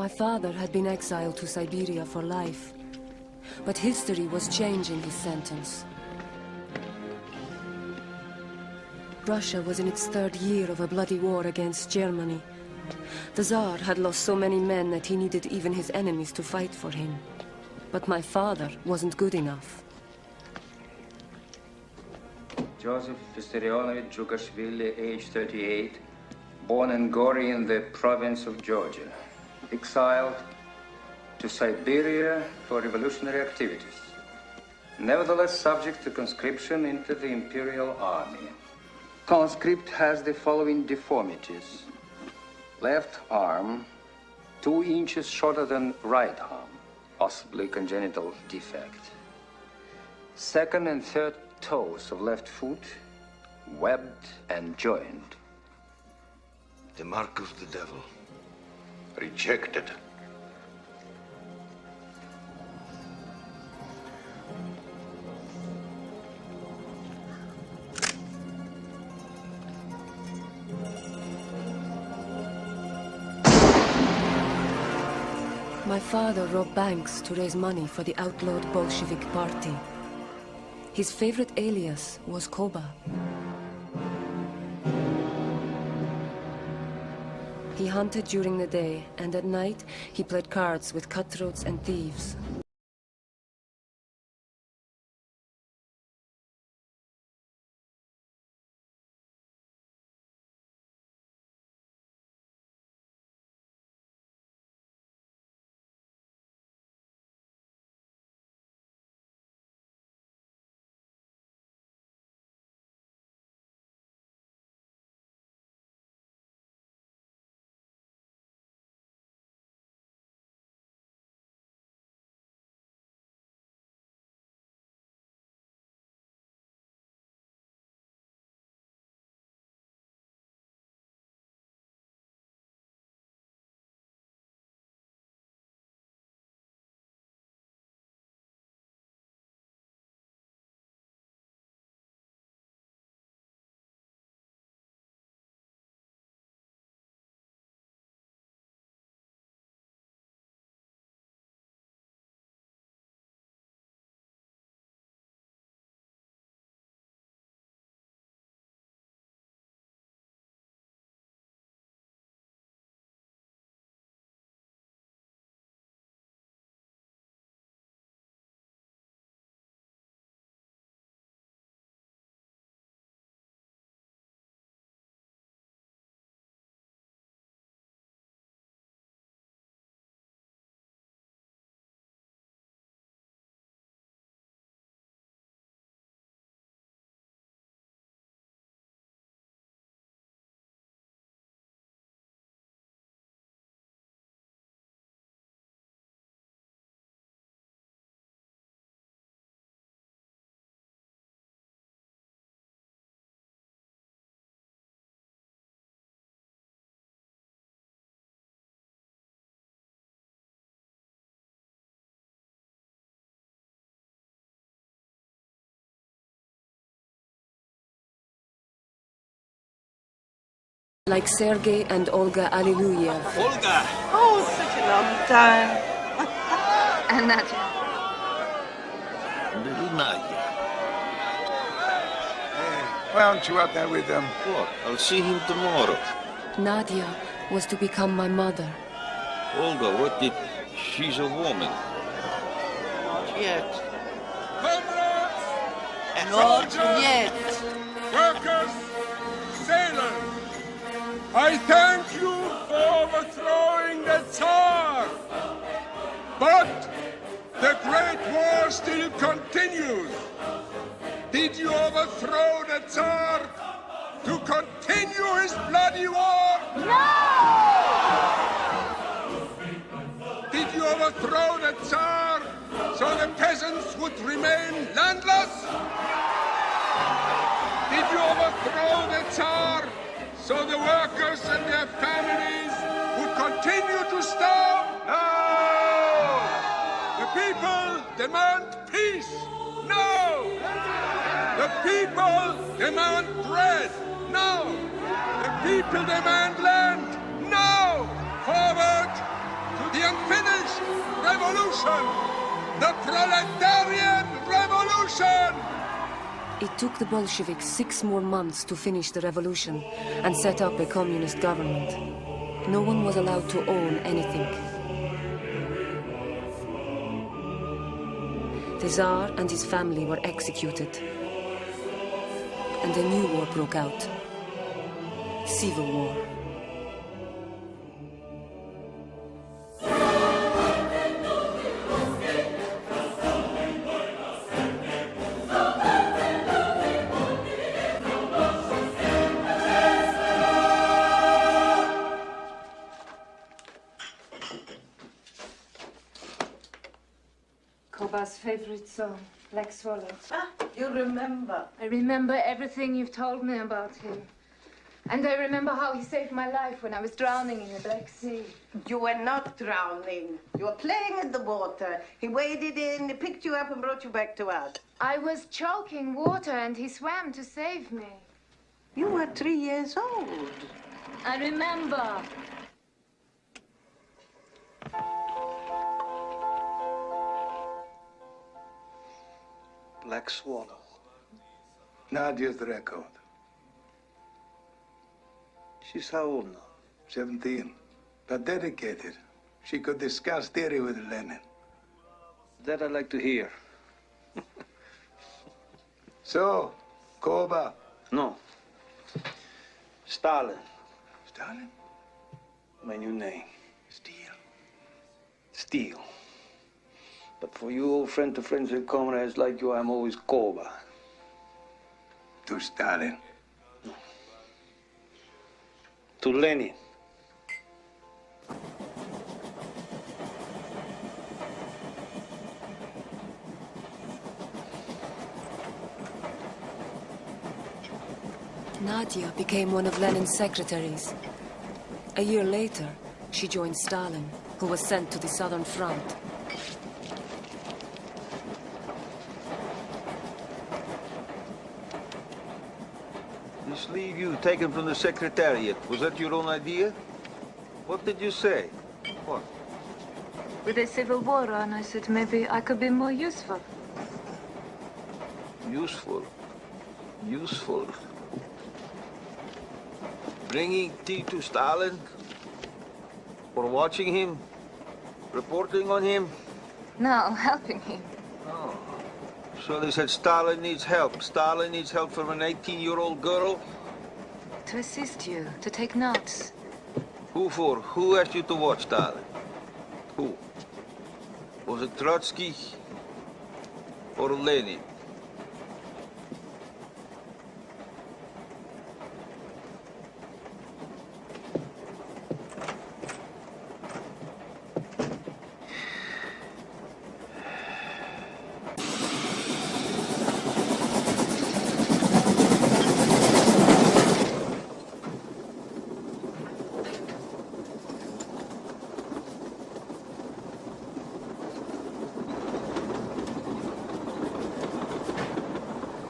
My father had been exiled to Siberia for life, but history was changing his sentence. Russia was in its third year of a bloody war against Germany. The Tsar had lost so many men that he needed even his enemies to fight for him. But my father wasn't good enough. Joseph Vissarionovich Zhukashvili, age 38, born in Gori in the province of Georgia. Exiled to Siberia for revolutionary activities. Nevertheless, subject to conscription into the imperial army. Conscript has the following deformities. Left arm, 2 inches shorter than right arm, possibly congenital defect. Second and third toes of left foot, webbed and joined. The mark of the devil. Rejected. My father robbed banks to raise money for the outlawed Bolshevik party. His favorite alias was Koba. He hunted during the day, and at night he played cards with cutthroats and thieves. Like Sergei and Olga Alleluia. Olga! Oh, such a long time. And Nadia. Little Nadia. Hey, why aren't you out there with them? What? I'll see him tomorrow. Nadia was to become my mother. Olga, what did... She's a woman. Not yet. Comrades! Not Soldiers! yet. Workers! Sailors! I thank you for overthrowing the Tsar! But the Great War still continues. Did you overthrow the Tsar to continue his bloody war? No! Did you overthrow the Tsar so the peasants would remain landless? Did you overthrow the Tsar so the workers and their families would continue to starve? No! The people demand peace. No! The people demand bread. No! The people demand land. No! Forward to the unfinished revolution, the proletarian revolution! It took the Bolsheviks 6 more months to finish the revolution and set up a communist government. No one was allowed to own anything. The Tsar and his family were executed. And a new war broke out. Civil War. Koba's favorite song, Black Swallow. Ah, you remember. I remember everything you've told me about him. And I remember how he saved my life when I was drowning in the Black Sea. You were not drowning. You were playing in the water. He waded in, he picked you up and brought you back to us. I was choking water and he swam to save me. You were 3 years old. I remember. Black Swallow. Nadia's the record. She's how old now? 17. But dedicated. She could discuss theory with Lenin. That I'd like to hear. So, Koba. No. Stalin. Stalin? My new name. Steel. Steel. But for you, old friend to friends and comrades like you, I'm always Koba. To Stalin. To Lenin. Nadia became one of Lenin's secretaries. A year later, she joined Stalin, who was sent to the Southern Front. This leave you taken from the Secretariat, was that your own idea? What did you say? What? With a civil war on, I said maybe I could be more useful. Useful. Useful. Bringing tea to Stalin? Or watching him? Reporting on him? No, helping him. Oh. So they said Stalin needs help. Stalin needs help from an 18-year-old girl? To assist you, to take notes. Who for? Who asked you to watch Stalin? Who? Was it Trotsky or Lenin?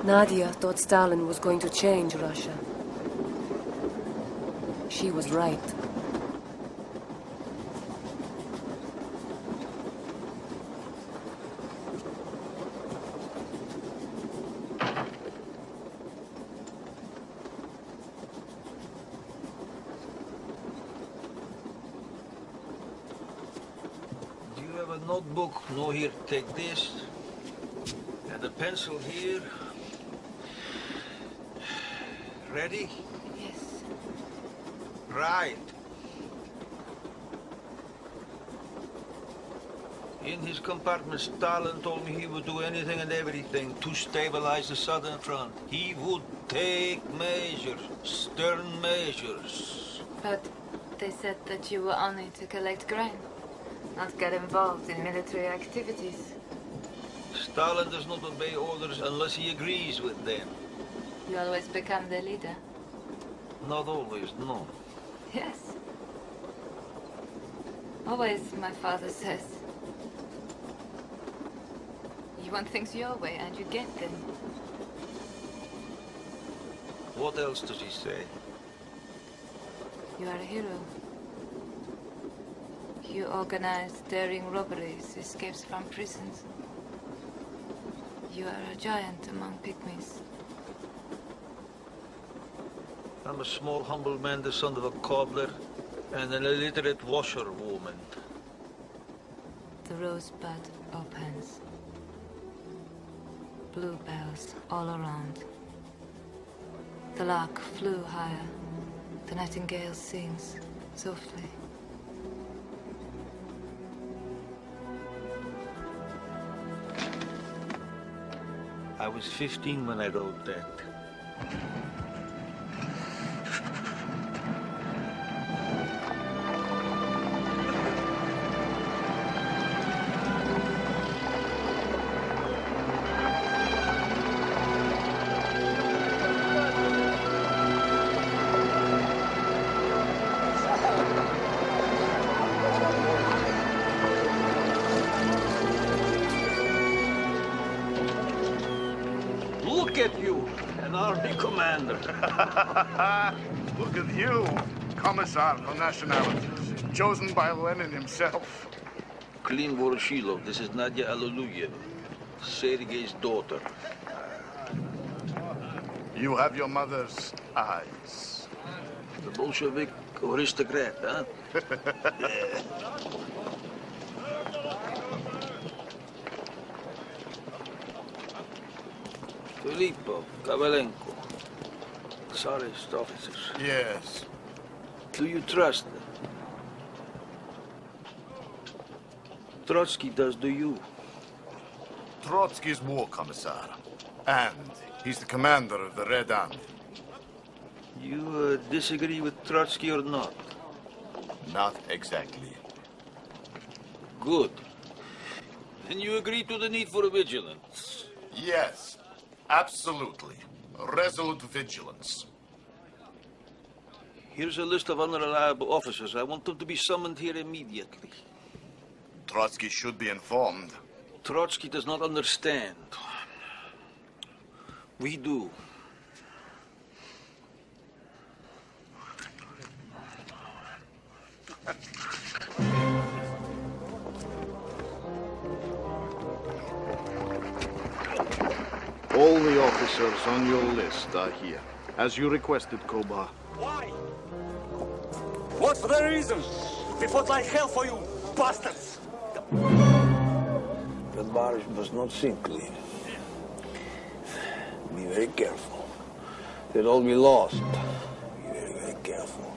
Nadia thought Stalin was going to change Russia. She was right. Do you have a notebook? No, here, take this. And a pencil here. Ready? Yes. Right. In his compartment, Stalin told me he would do anything and everything to stabilize the Southern Front. He would take measures, stern measures. But they said that you were only to collect grain, not get involved in military activities. Stalin does not obey orders unless he agrees with them. You always become the leader. Not always, no. Yes. Always, my father says. You want things your way and you get them. What else does he say? You are a hero. You organize daring robberies, escapes from prisons. You are a giant among pygmies. I'm a small, humble man, the son of a cobbler, and an illiterate washerwoman. The rosebud opens. Bluebells all around. The lark flew higher. The nightingale sings softly. I was 15 when I wrote that. Look at you, an army commander. Look at you, Commissar for Nationalities, chosen by Lenin himself. Klin Voroshilov, this is Nadia Aloluyev, Sergei's daughter. You have your mother's eyes. The Bolshevik aristocrat, huh? Filipov, Kavelenko, Tsarist officers. Yes. Do you trust them? Trotsky does, do you? Trotsky's war commissar, and he's the commander of the Red Army. You disagree with Trotsky or not? Not exactly. Good. Then you agree to the need for vigilance? Yes, absolutely. Resolute vigilance. Here's a list of unreliable officers. I want them to be summoned here immediately. Trotsky should be informed. Trotsky does not understand. We do. All the officers on your list are here, as you requested, Koba. Why? What's the reason? We fought like hell for you, bastards! The barge must not sink, clean. Be very careful. They'll all be lost. Be very, very careful.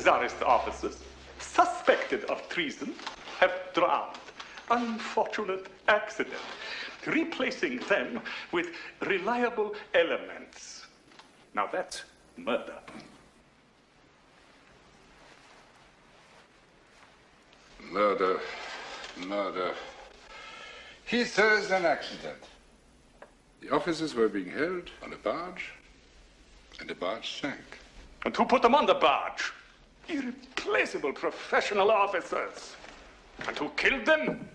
Tsarist officers suspected of treason have drowned. Unfortunate accident. Replacing them with reliable elements. Now that's murder. Murder. Murder. He says an accident. The officers were being held on a barge, and the barge sank. And who put them on the barge? Irreplaceable professional officers. And who killed them?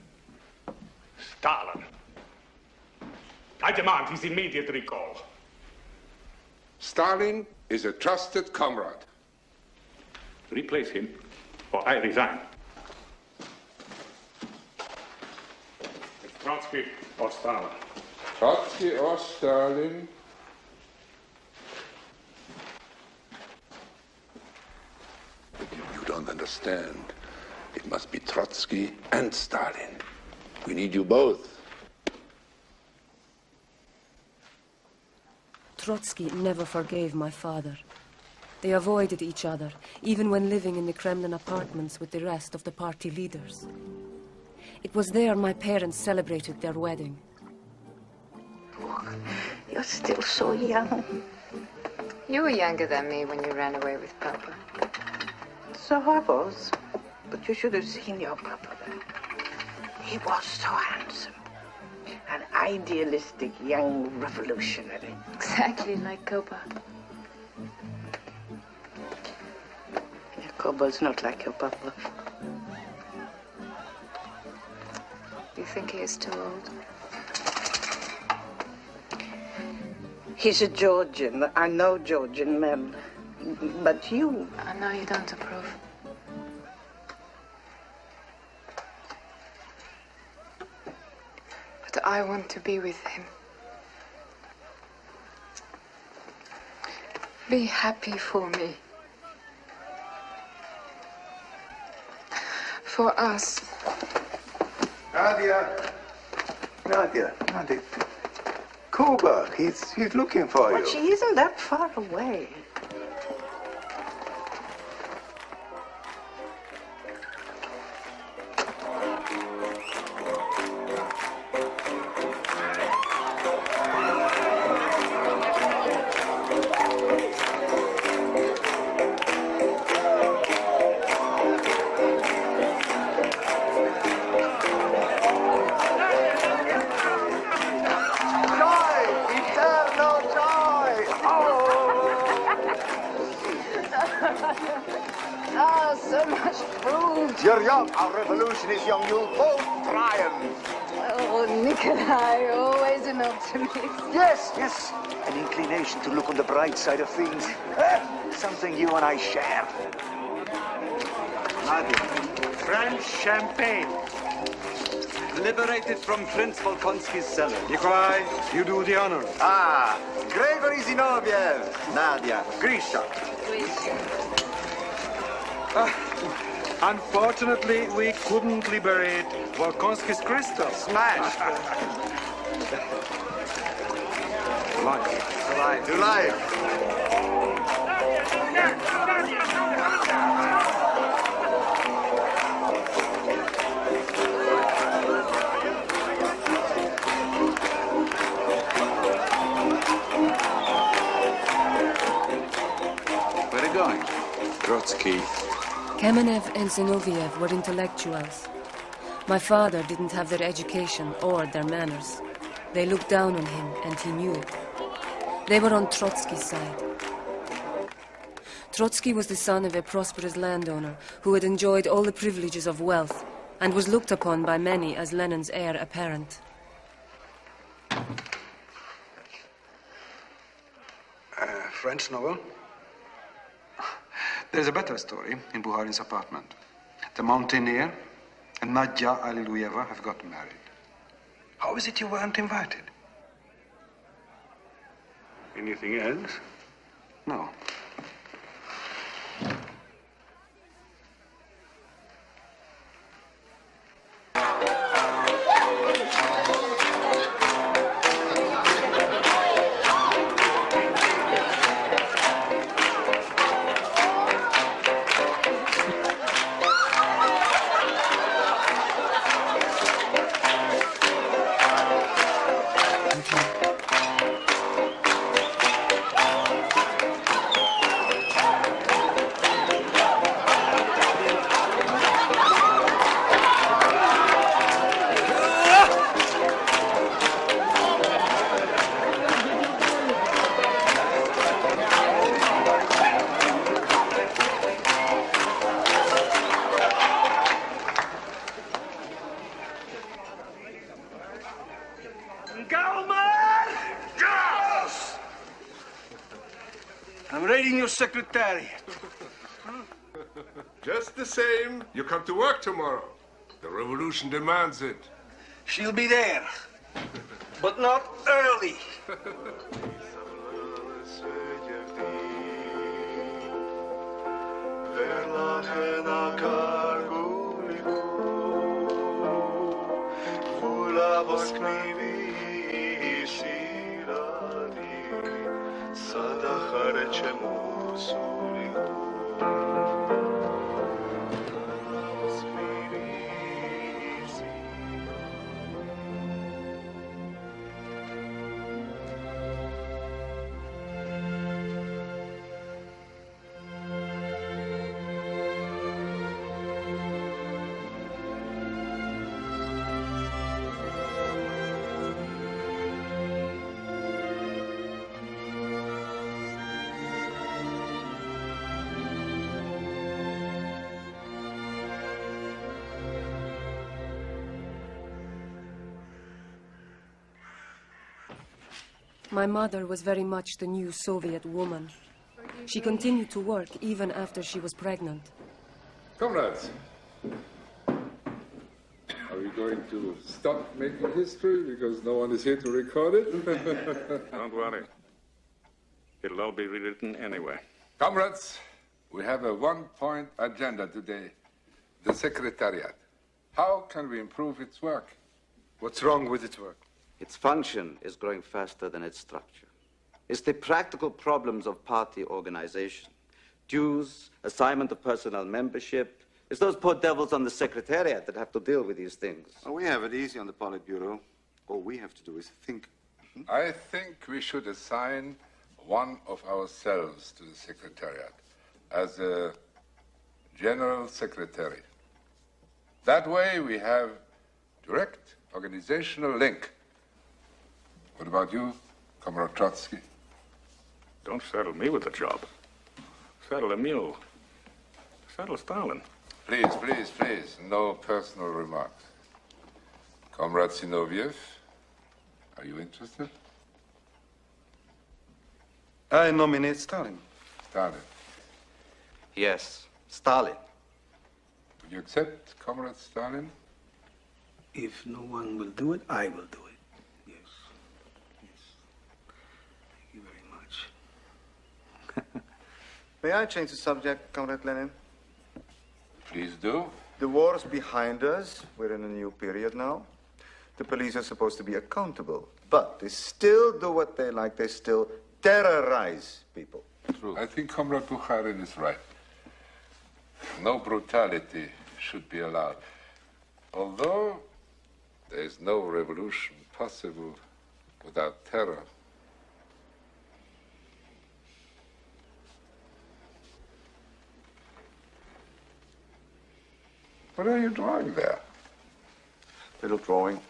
Stalin. I demand his immediate recall. Stalin is a trusted comrade. Replace him, or I resign. It's Trotsky or Stalin. Trotsky or Stalin? You don't understand. It must be Trotsky and Stalin. We need you both. Trotsky never forgave my father. They avoided each other, even when living in the Kremlin apartments with the rest of the party leaders. It was there my parents celebrated their wedding. Look, you're still so young. You were younger than me when you ran away with Papa. So I was. But you should have seen your Papa then. He was so handsome. And idealistic young revolutionary. Exactly like Koba. Koba's not like your papa. You think he is too old? He's a Georgian. I know Georgian men. But you... I know you don't approve. But I want to be with him. Be happy for me. For us. Nadia. Kuba, he's looking for you. But she isn't that far away. You're young, our revolution is young, you'll both triumph. Oh, Nikolai, always an optimist. Yes, an inclination to look on the bright side of things. Something you and I share. Nadia, French champagne. Liberated from Prince Volkonsky's cellar. Nikolai, you do the honor. Gregory Zinoviev. Nadia, Grisha. Unfortunately, we couldn't liberate Volkonsky's crystal. Smashed. To life. Where are you going? Trotsky. Kamenev and Zinoviev were intellectuals. My father didn't have their education or their manners. They looked down on him, and he knew it. They were on Trotsky's side. Trotsky was the son of a prosperous landowner who had enjoyed all the privileges of wealth and was looked upon by many as Lenin's heir apparent. French novel? There's a better story in Bukharin's apartment. The mountaineer and Nadja Aliluyeva have got married. How is it you weren't invited? Anything else? No. Secretary. Just the same, you come to work tomorrow. The revolution demands it. She'll be there, but not early. My mother was very much the new Soviet woman. She continued to work even after she was pregnant. Comrades, are we going to stop making history because no one is here to record it? Don't worry. It'll all be rewritten anyway. Comrades, we have a one-point agenda today. The Secretariat. How can we improve its work? What's wrong with its work? Its function is growing faster than its structure. It's the practical problems of party organization. Dues, assignment of personnel membership. It's those poor devils on the Secretariat that have to deal with these things. Well, we have it easy on the Politburo. All we have to do is think. I think we should assign one of ourselves to the Secretariat as a General Secretary. That way we have direct organizational link. What about you, Comrade Trotsky? Don't saddle me with the job. Saddle a mule. Saddle Stalin. Please, please, please, no personal remarks. Comrade Zinoviev, are you interested? I nominate Stalin. Stalin. Yes, Stalin. Would you accept Comrade Stalin? If no one will do it, I will do it. Yes. Yes. Thank you very much. May I change the subject, Comrade Lenin? Please do. The war's behind us. We're in a new period now. The police are supposed to be accountable, but they still do what they like. They still terrorize people. True. I think Comrade Bukharin is right. No brutality should be allowed. Although there is no revolution possible without terror. What are you drawing there? Little drawing.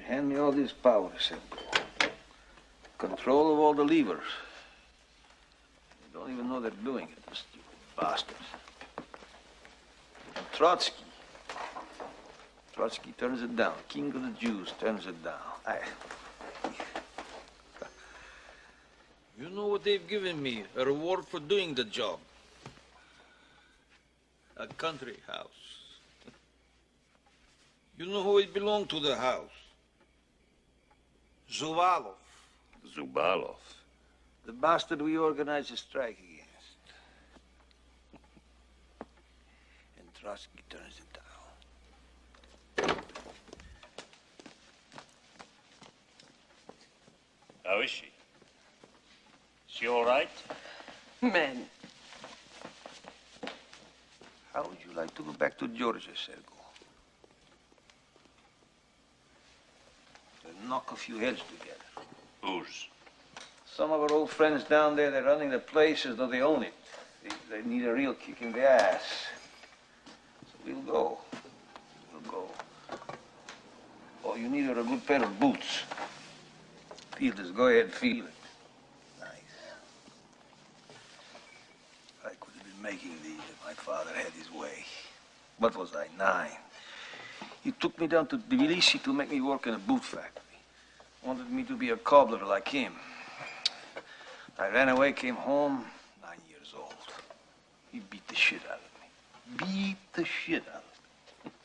Hand me all these powers, control of all the levers. They don't even know they're doing it, the stupid bastards. And Trotsky turns it down. King of the Jews turns it down. You know what they've given me? A reward for doing the job. A country house. You know who it belonged to, the house? Zuvalov. Zubalov. The bastard we organized a strike against. And Trotsky turns it down. How is she? Is she all right? Men. How would you like to go back to Georgia, Sergo? To knock a few heads together. Whose? Some of our old friends down there, they're running the place as though they own it. They need a real kick in the ass. So we'll go. We'll go. All you need are a good pair of boots. Fielders, go ahead, feel it. Nice. I could have been making these if my father had his way. What was I, 9? He took me down to Tbilisi to make me work in a boot factory. Wanted me to be a cobbler like him. I ran away, came home, 9 years old. He beat the shit out of me. Beat the shit out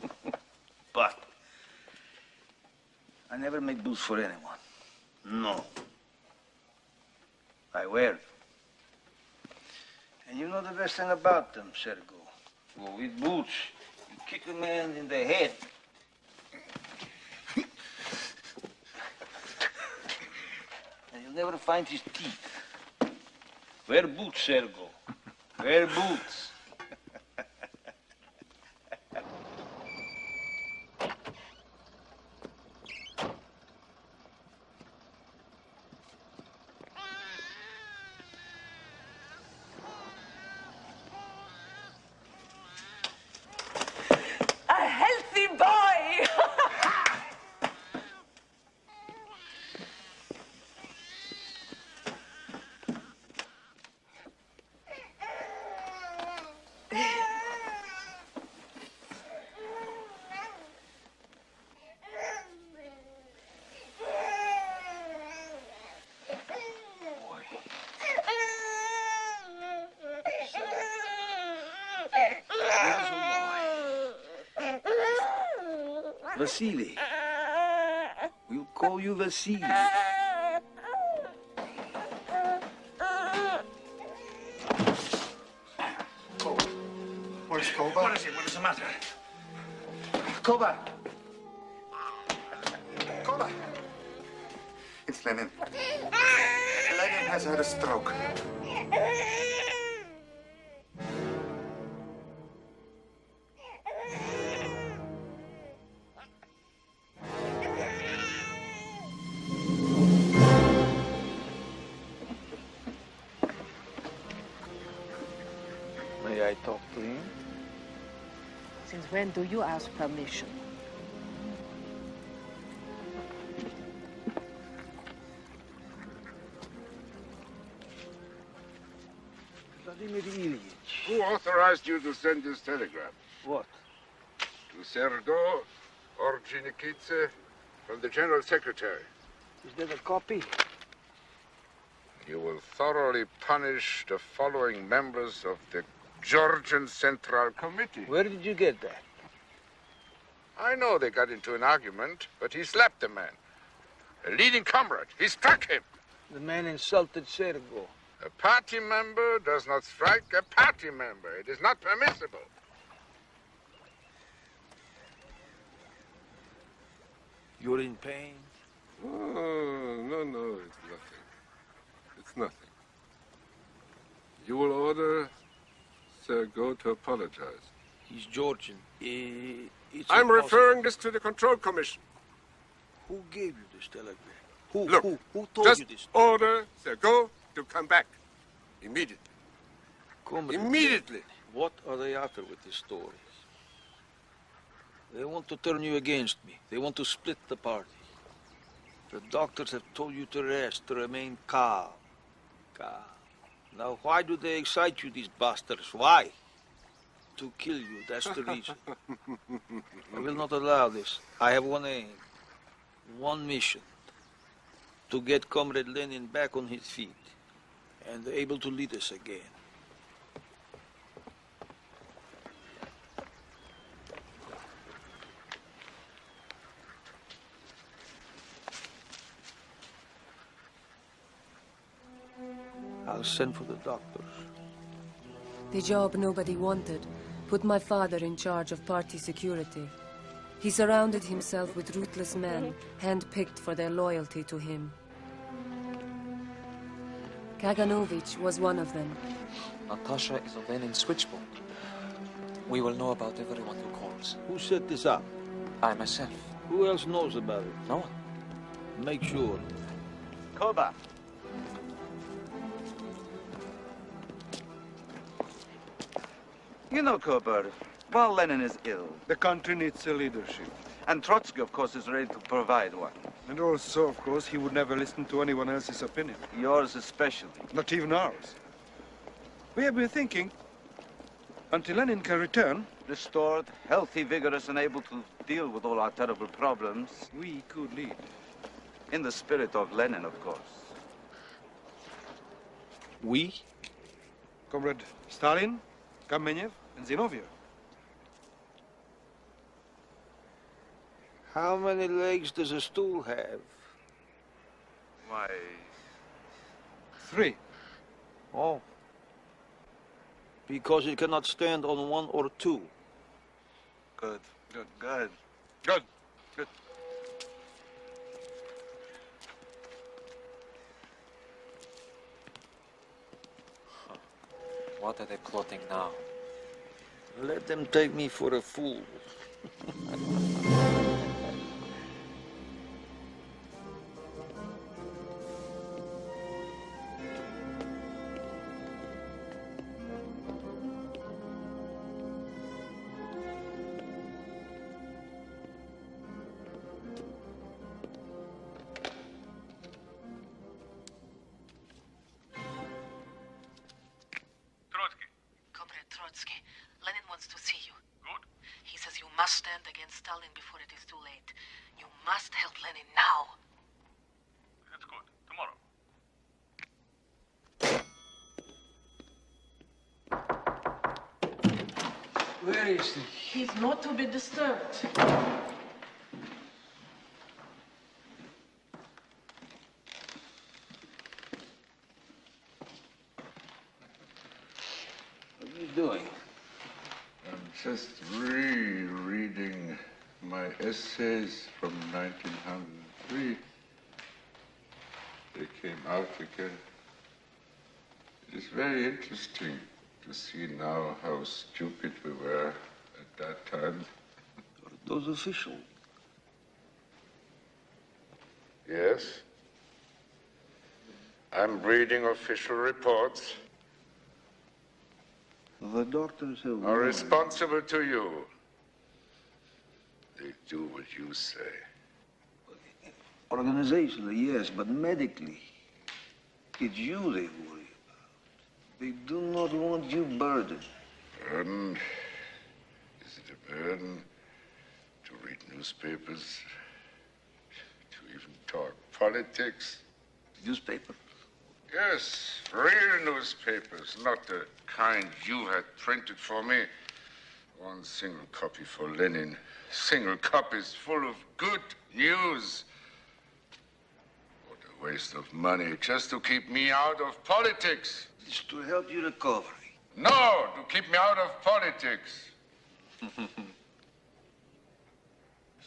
of me. But I never made boots for anyone. No. I wear them. And you know the best thing about them, Sergo. Well, with boots, you kick a man in the head. And you'll never find his teeth. Wear boots, Sergo. Wear boots. A healthy boy! Vasily. We'll call you Vasily. Where's Koba? What is it? What is the matter? Koba! Koba! It's Lenin. Lenin has had a stroke. May I talk to him? Since when do you ask permission? Vladimir Ilyich. Who authorized you to send this telegram? What? To Sergo Ordzhonikidze from the General Secretary. Is that a copy? You will thoroughly punish the following members of the Georgian Central Committee. Where did you get that? I know they got into an argument, but he slapped the man. A leading comrade. He struck him. The man insulted Sergo. A party member does not strike a party member. It is not permissible. You're in pain? Oh, no, it's nothing. It's nothing. You will order Sergo to apologize. He's Georgian. I'm referring this to the Control Commission. Who gave you this telegram? Who told just you this? Order Sergo to come back. Immediately. Immediately. What are they after with these stories? They want to turn you against me. They want to split the party. The doctors have told you to rest, to remain calm. Now, why do they excite you, these bastards? Why? To kill you, that's the reason. I will not allow this. I have one aim, one mission. To get Comrade Lenin back on his feet and able to lead us again. I'll send for the doctors. The job nobody wanted put my father in charge of party security. He surrounded himself with ruthless men, hand-picked for their loyalty to him. Kaganovich was one of them. Natasha is on Lenin's switchboard. We will know about everyone who calls. Who set this up? I myself. Who else knows about it? No one. Make sure. Koba. You know, Koba, while Lenin is ill, The country needs a leadership. and Trotsky, of course, is ready to provide one. And also, of course, he would never listen to anyone else's opinion. Yours especially. Not even ours. We have been thinking, until Lenin can return, Restored, healthy, vigorous, and able to deal with all our terrible problems. we could lead. In the spirit of Lenin, of course. We? Comrade Stalin, Kamenev, and Zinoviev. How many legs does a stool have? Why, 3. Oh. Because it cannot stand on one or two. Good. Good. What are they plotting now? Let them take me for a fool. Trotsky, Lenin wants to see you. Good. He says you must stand against Stalin before it is too late. You must help Lenin now. That's good. Tomorrow. Where is he? He's not to be disturbed. just rereading my essays from 1903. They came out again. It is very interesting to see now how stupid we were at that time. Are those official? Yes. I'm reading official reports. The doctors have Are responsible to you. They do what you say. Organizationally, yes, but medically, it's you they worry about. They do not want you burdened. Burden? Is it a burden to read newspapers? To even talk politics? Newspaper? Yes, real newspapers, not the kind you had printed for me. One single copy for Lenin. Single copies full of good news. What a waste of money, just to keep me out of politics. It's to help you recovery. No, to keep me out of politics.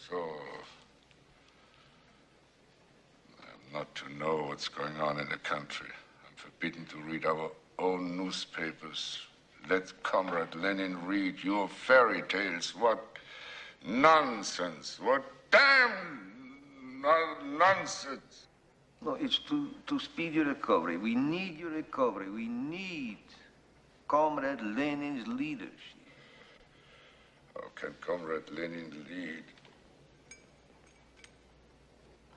So, I'm not to know what's going on in the country. I'm forbidden to read our own newspapers. Let Comrade Lenin read your fairy tales. What nonsense. What damn nonsense. No, it's to speed your recovery. We need your recovery. We need Comrade Lenin's leadership. How can Comrade Lenin lead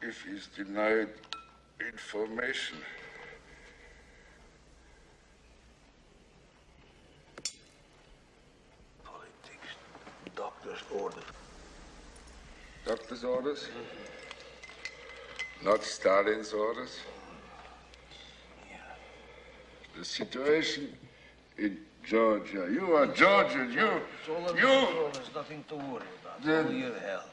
if he's denied information? Politics. Doctor's orders. Doctor's orders? Not Stalin's orders? The situation in Georgia. You are Georgian. There's nothing to worry about. All your health.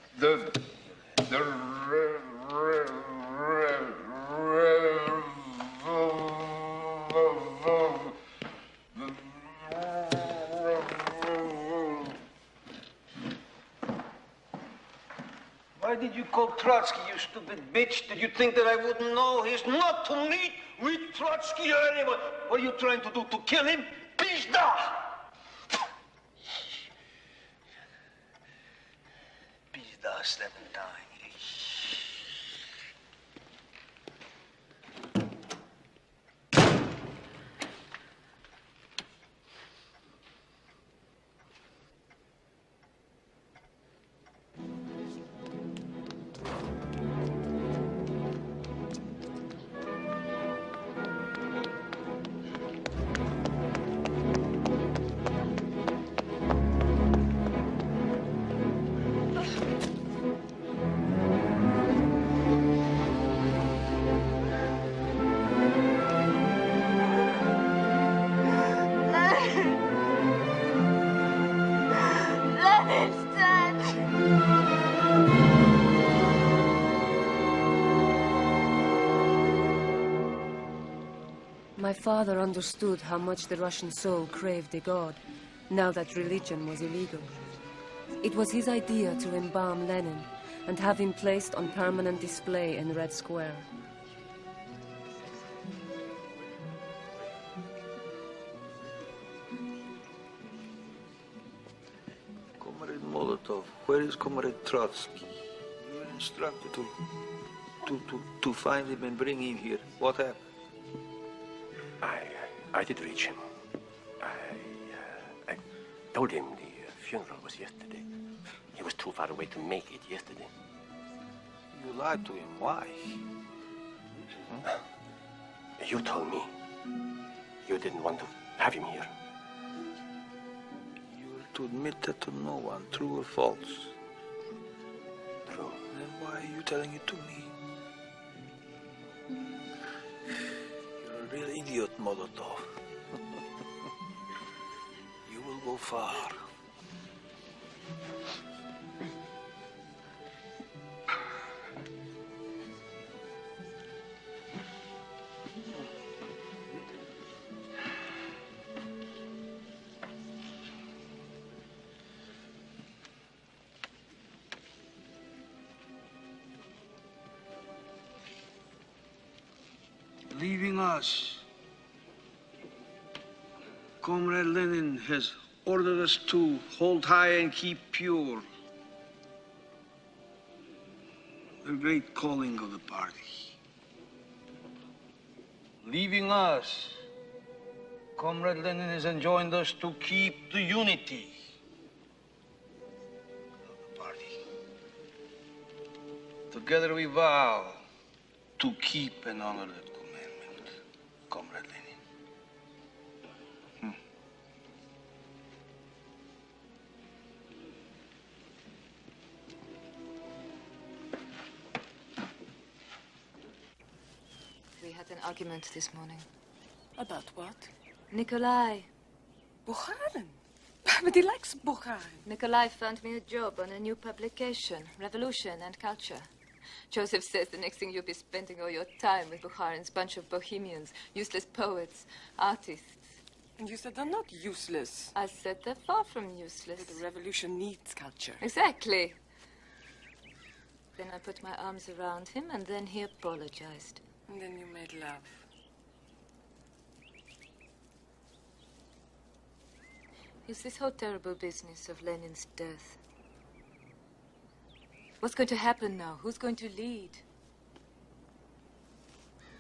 Why did you call Trotsky, you stupid bitch? Did you think that I wouldn't know? He's not to meet with Trotsky or anyone. What are you trying to do, to kill him? Pizda! Pizda, 7 times. My father understood how much the Russian soul craved a god, now that religion was illegal. It was his idea to embalm Lenin and have him placed on permanent display in Red Square. Comrade Molotov, where is Comrade Trotsky? You were instructed to find him and bring him here. What happened? I did reach him. I told him the funeral was yesterday. He was too far away to make it yesterday. You lied to him. Why? You told me you didn't want to have him here. You were to admit that to no one, true or false. True. Then why are you telling it to me? You're a real idiot, Molotov. You will go far. Leaving us, Comrade Lenin has ordered us to hold high and keep pure. The great calling of the party. Leaving us, Comrade Lenin has enjoined us to keep the unity of the party. Together we vow to keep and honor that commandment, Comrade Lenin. We had an argument this morning. About what? Nikolai. Bukharin? But he likes Bukharin. Nikolai found me a job on a new publication, Revolution and Culture. Joseph says the next thing you'll be spending all your time with Bukharin's bunch of bohemians, useless poets, artists. And you said they're not useless. I said they're far from useless. But the revolution needs culture. Exactly. Then I put my arms around him, and then he apologized. And then you made love. It's this whole terrible business of Lenin's death. What's going to happen now? Who's going to lead?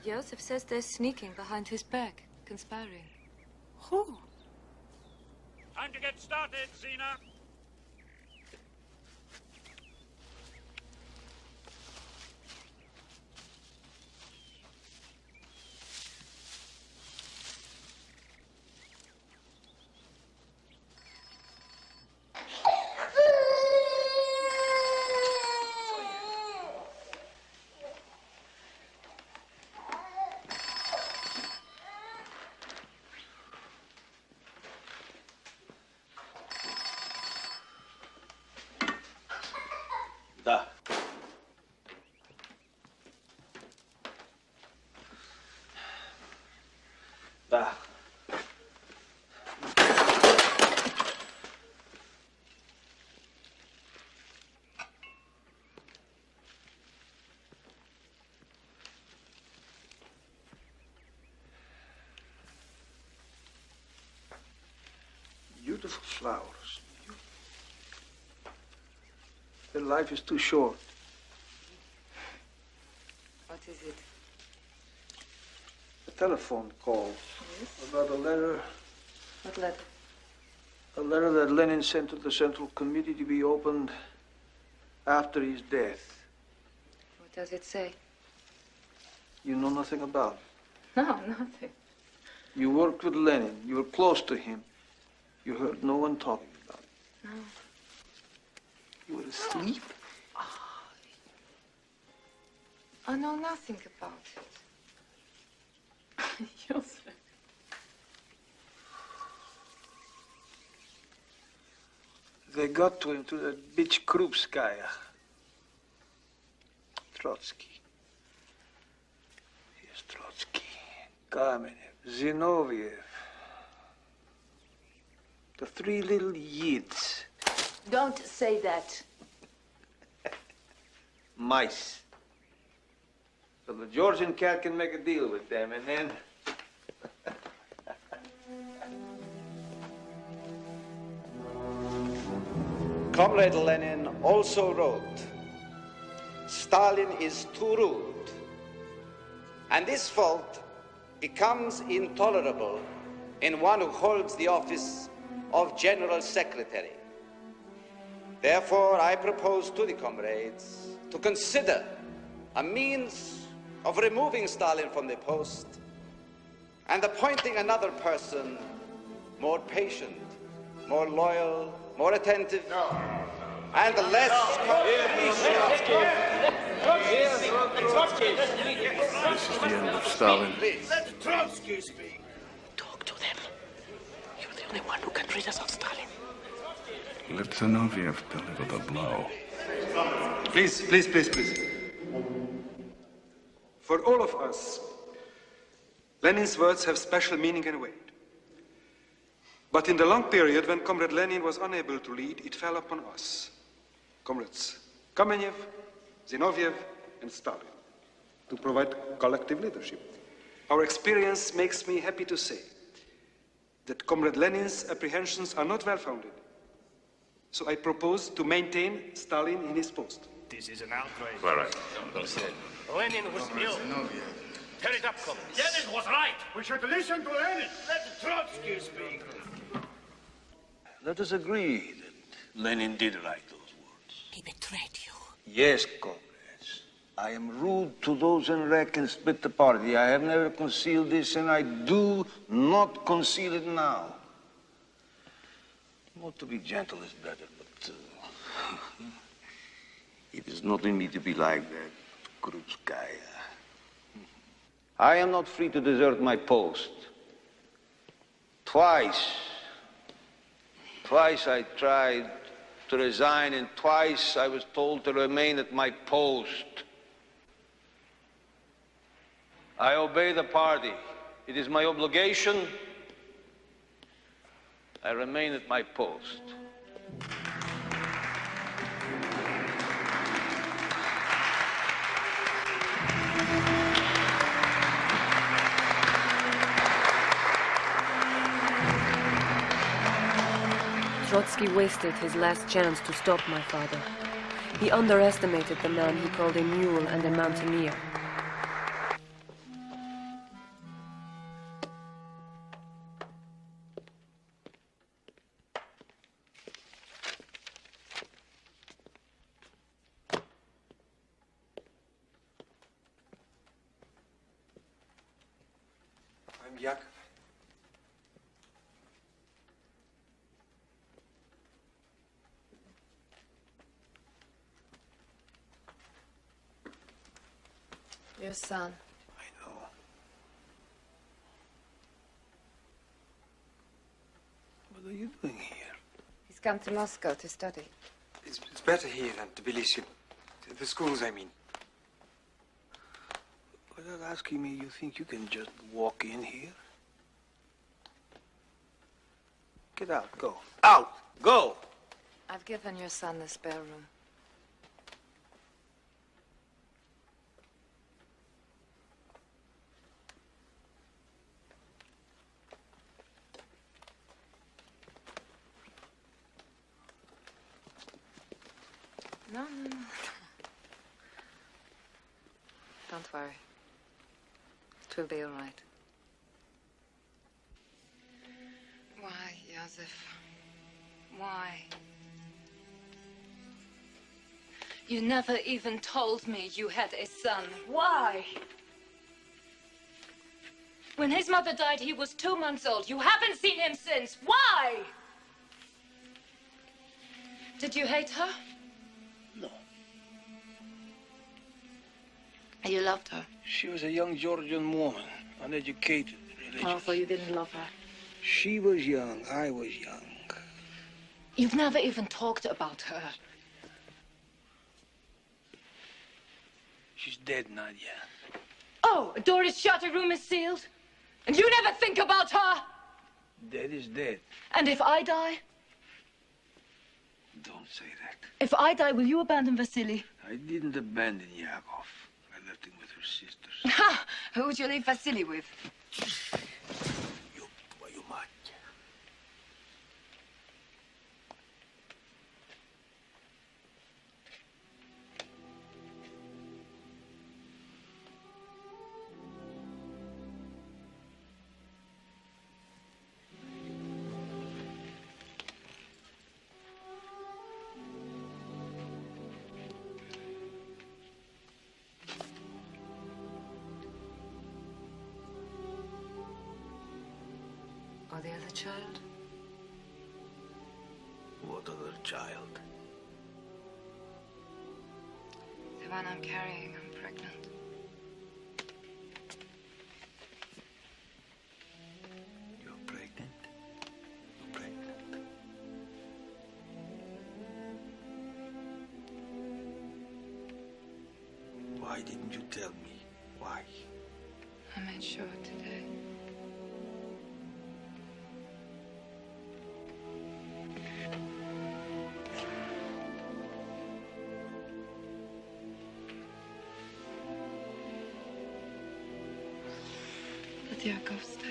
Joseph says they're sneaking behind his back, conspiring. Who? Time to get started, Zena. Da. Da. Beautiful flowers. Their life is too short. What is it? A telephone call about a letter. What letter? A letter that Lenin sent to the Central Committee to be opened after his death. What does it say? You know nothing about it. No, nothing. You worked with Lenin. You were close to him. You heard no one talking about it. No. You were asleep? I know nothing about it. Joseph. They got to him through that bitch Krupskaya. Trotsky. Yes, Trotsky. Kamenev. Zinoviev. The three little yids. Don't say that. Mice. So the Georgian cat can make a deal with them, and then... Comrade Lenin also wrote, Stalin is too rude, and this fault becomes intolerable in one who holds the office of General Secretary. Therefore, I propose to the comrades to consider a means of removing Stalin from the post and appointing another person more patient, more loyal, more attentive, and less This is the end of Stalin. Let Trotsky speak. Talk to them. You're the only one who can rid us of Stalin. Let Zinoviev deliver the blow. Please. For all of us, Lenin's words have special meaning and weight. But in the long period when Comrade Lenin was unable to lead, it fell upon us, Comrades Kamenev, Zinoviev, and Stalin, to provide collective leadership. our experience makes me happy to say that Comrade Lenin's apprehensions are not well-founded. So I propose to maintain Stalin in his post. This is an outrage. All right. Lenin was ill. Tear it up, comrades. Lenin was right. We should listen to Lenin. Let Trotsky speak. Let us agree that Lenin did write those words. He betrayed you. Yes, comrades. I am rude to those who wreck and split the party. I have never concealed this, and I do not conceal it now. Not to be gentle is better, but it is not in me to be like that, Krupskaya. I am not free to desert my post. Twice I tried to resign, and twice I was told to remain at my post. I obey the party. It is my obligation. I remain at my post. Trotsky wasted his last chance to stop my father. He underestimated the man he called a mule and a mountaineer. I'm Jakob. Your son. I know. What are you doing here? He's come to Moscow to study. It's better here than Tbilisi. The schools, I mean. Without asking me, you think you can just walk in here? Get out, go. Out! Go! I've given your son the spare room. No. Don't worry. It will be all right. Why, Joseph? Why? You never even told me you had a son. Why? When his mother died, he was 2 months old. You haven't seen him since. Why? Did you hate her? No. You loved her? She was a young Georgian woman, uneducated, religious. Oh, so you didn't love her? She was young, I was young. You've never even talked about her. She's dead, Nadia. Oh, a door is shut, a room is sealed. And you never think about her? Dead is dead. And if I die? Don't say that. If I die, will you abandon Vasily? I didn't abandon Yakov. I left him with her sisters. Ha! Who would you leave Vasily with? You mad. Or the other child? What other child? The one I'm carrying. I'm pregnant. You're pregnant? You're pregnant. Why didn't you tell me? Why? I made sure today. Let Yakov stay.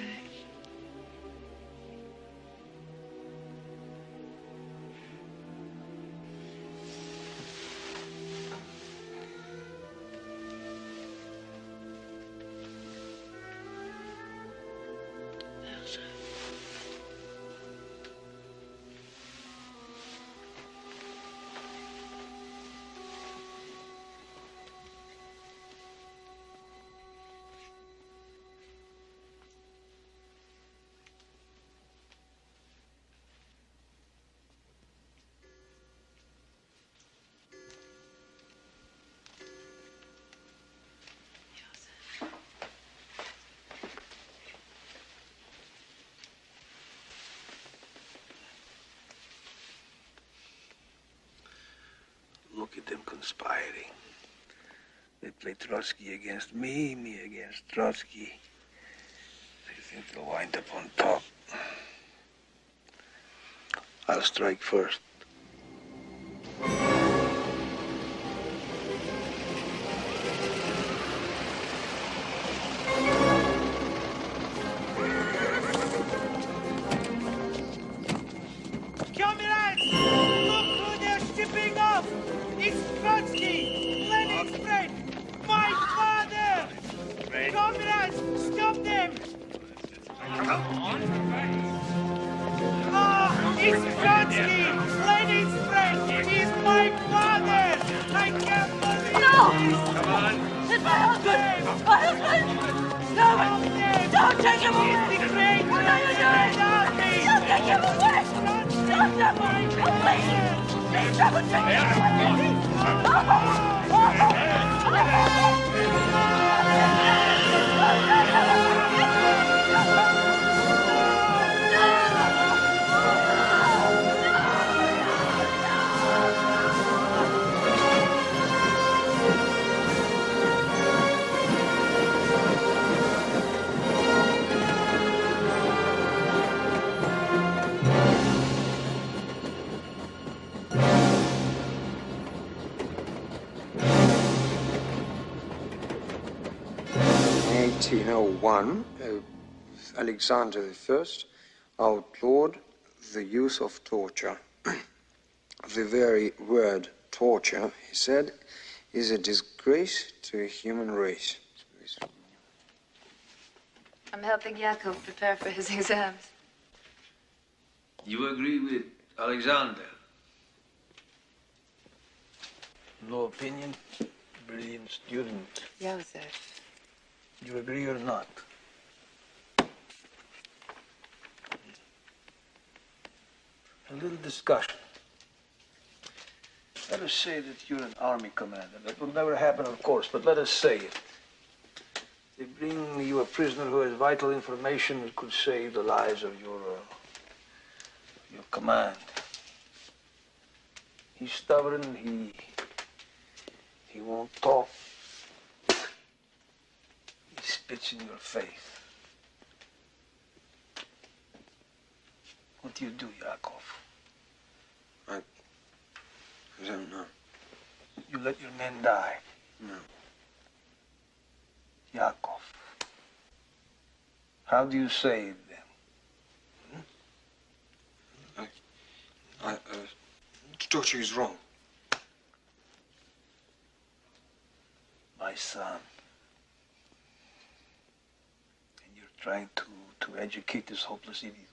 Look at them conspiring. They play Trotsky against me against Trotsky. They think they'll wind up on top. I'll strike first. Comrades! Look who they're shipping off! It's Trotsky! Lenin's friend! My father! Comrades, stop them! Oh, it's Trotsky! Lenin's friend! He's my father! I can't believe this! Come on! It's my husband! My husband! Stop it! Don't take him away! What are you doing? Don't take him away! Stop him! Please! Please don't take him In 1801, Alexander I outlawed the use of torture. The very word torture, he said, is a disgrace to a human race. I'm helping Yakov prepare for his exams. You agree with Alexander? No opinion? Brilliant student. Joseph. You agree or not? A little discussion. Let us say that you're an army commander. That will never happen, of course, but let us say it. They bring you a prisoner who has vital information that could save the lives of your command. He's stubborn, he won't talk. He spits in your face. What do you do, Yakov? I don't know. You let your men die? No. Yakov, how do you save them? Torture is wrong. My son. And you're trying to educate this hopeless idiot.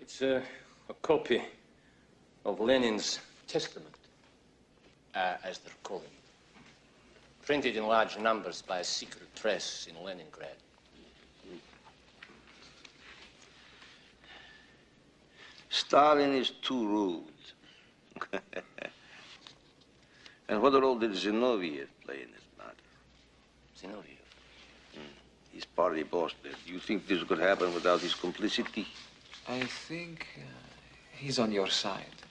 It's a copy of Lenin's testament, as they're calling it, printed in large numbers by a secret press in Leningrad. Stalin is too rude. And what role did Zinoviev play in this matter? Zinoviev? He's party boss there. Do you think this could happen without his complicity? I think he's on your side.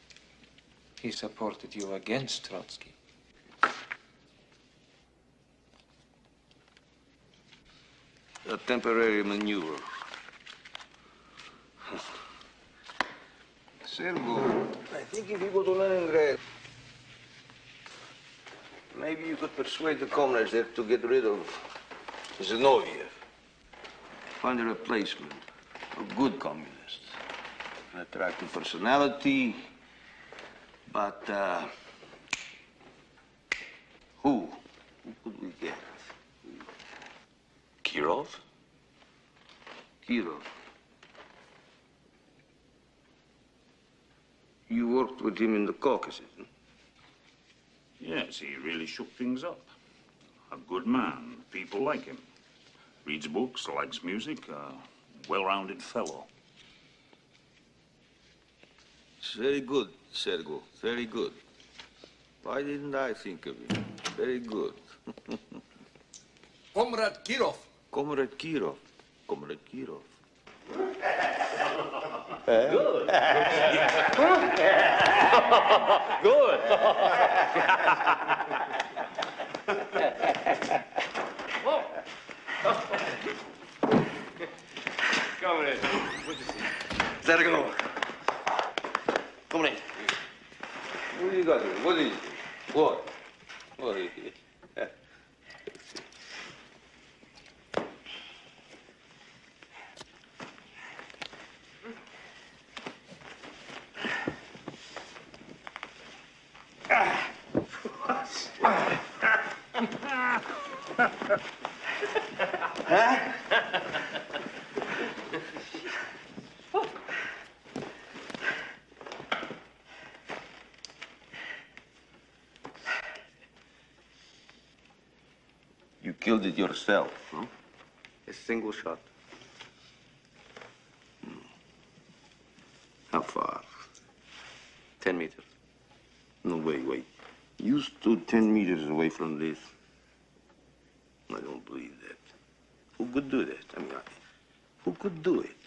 He supported you against Trotsky. A temporary maneuver. Sergo, I think if you go to Leningrad, maybe you could persuade the comrades there to get rid of Zinoviev. Find a replacement, a good communist. An attractive personality, but who? Who could we get? Kirov? Kirov. You worked with him in the Caucasus, huh? Yes, he really shook things up. A good man. People like him. Reads books, likes music, a well-rounded fellow. It's very good, Sergo. Very good. Why didn't I think of him? Very good. Comrade Kirov. Comrade Kirov. Comrade Kirov. Good. Good. Comrade, good to see you. Sergo. Comrade. What do you got here? What is it? What? What is it? You killed it yourself, huh? A single shot. How far? 10 meters. No, wait. You stood 10 meters away from this. I don't believe that. Who could do that? I mean, who could do it?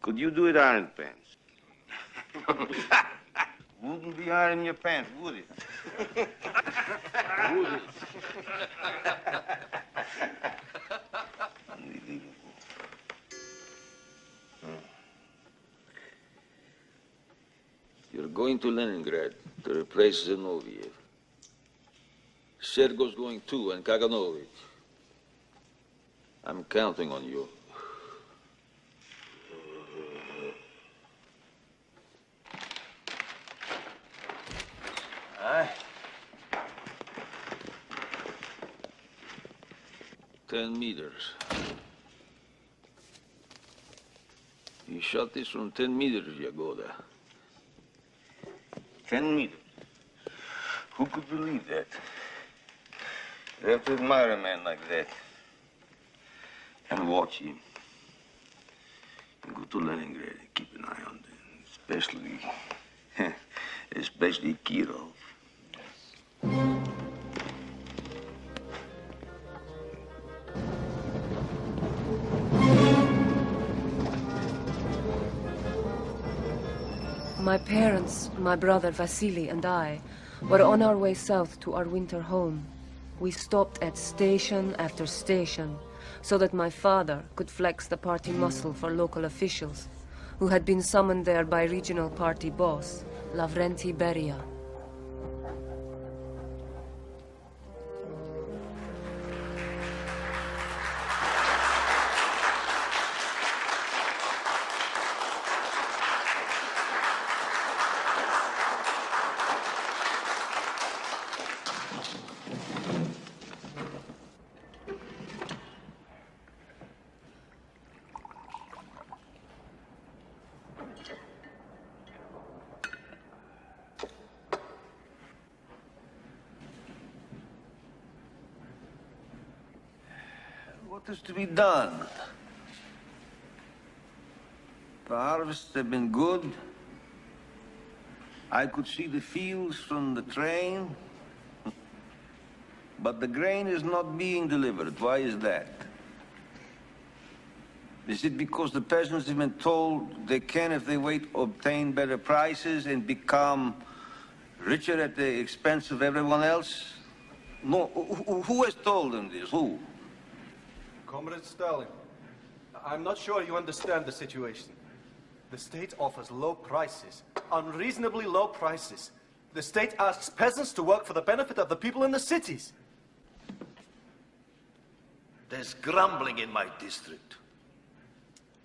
Could you do it, Iron Pants? Wouldn't be iron in your pants, would it? Would it? Unbelievable. You're going to Leningrad to replace Zinoviev. Sergo's going too, and Kaganovich. I'm counting on you. Aye. 10 meters. You shot this from 10 meters, Yagoda. 10 meters. Who could believe that? You have to admire a man like that. And watch him. And go to Leningrad and keep an eye on them. Especially Kirov. My parents, my brother Vasily and I were on our way south to our winter home. We stopped at station after station so that my father could flex the party muscle for local officials who had been summoned there by regional party boss, Lavrenti Beria. What is to be done? The harvests have been good. I could see the fields from the train. But the grain is not being delivered. Why is that? Is it because the peasants have been told they can, if they wait, obtain better prices and become richer at the expense of everyone else? No, who has told them this? Who? Comrade Staljin, I'm not sure you understand the situation. The state offers low prices, unreasonably low prices. The state asks peasants to work for the benefit of the people in the cities. There's grumbling in my district.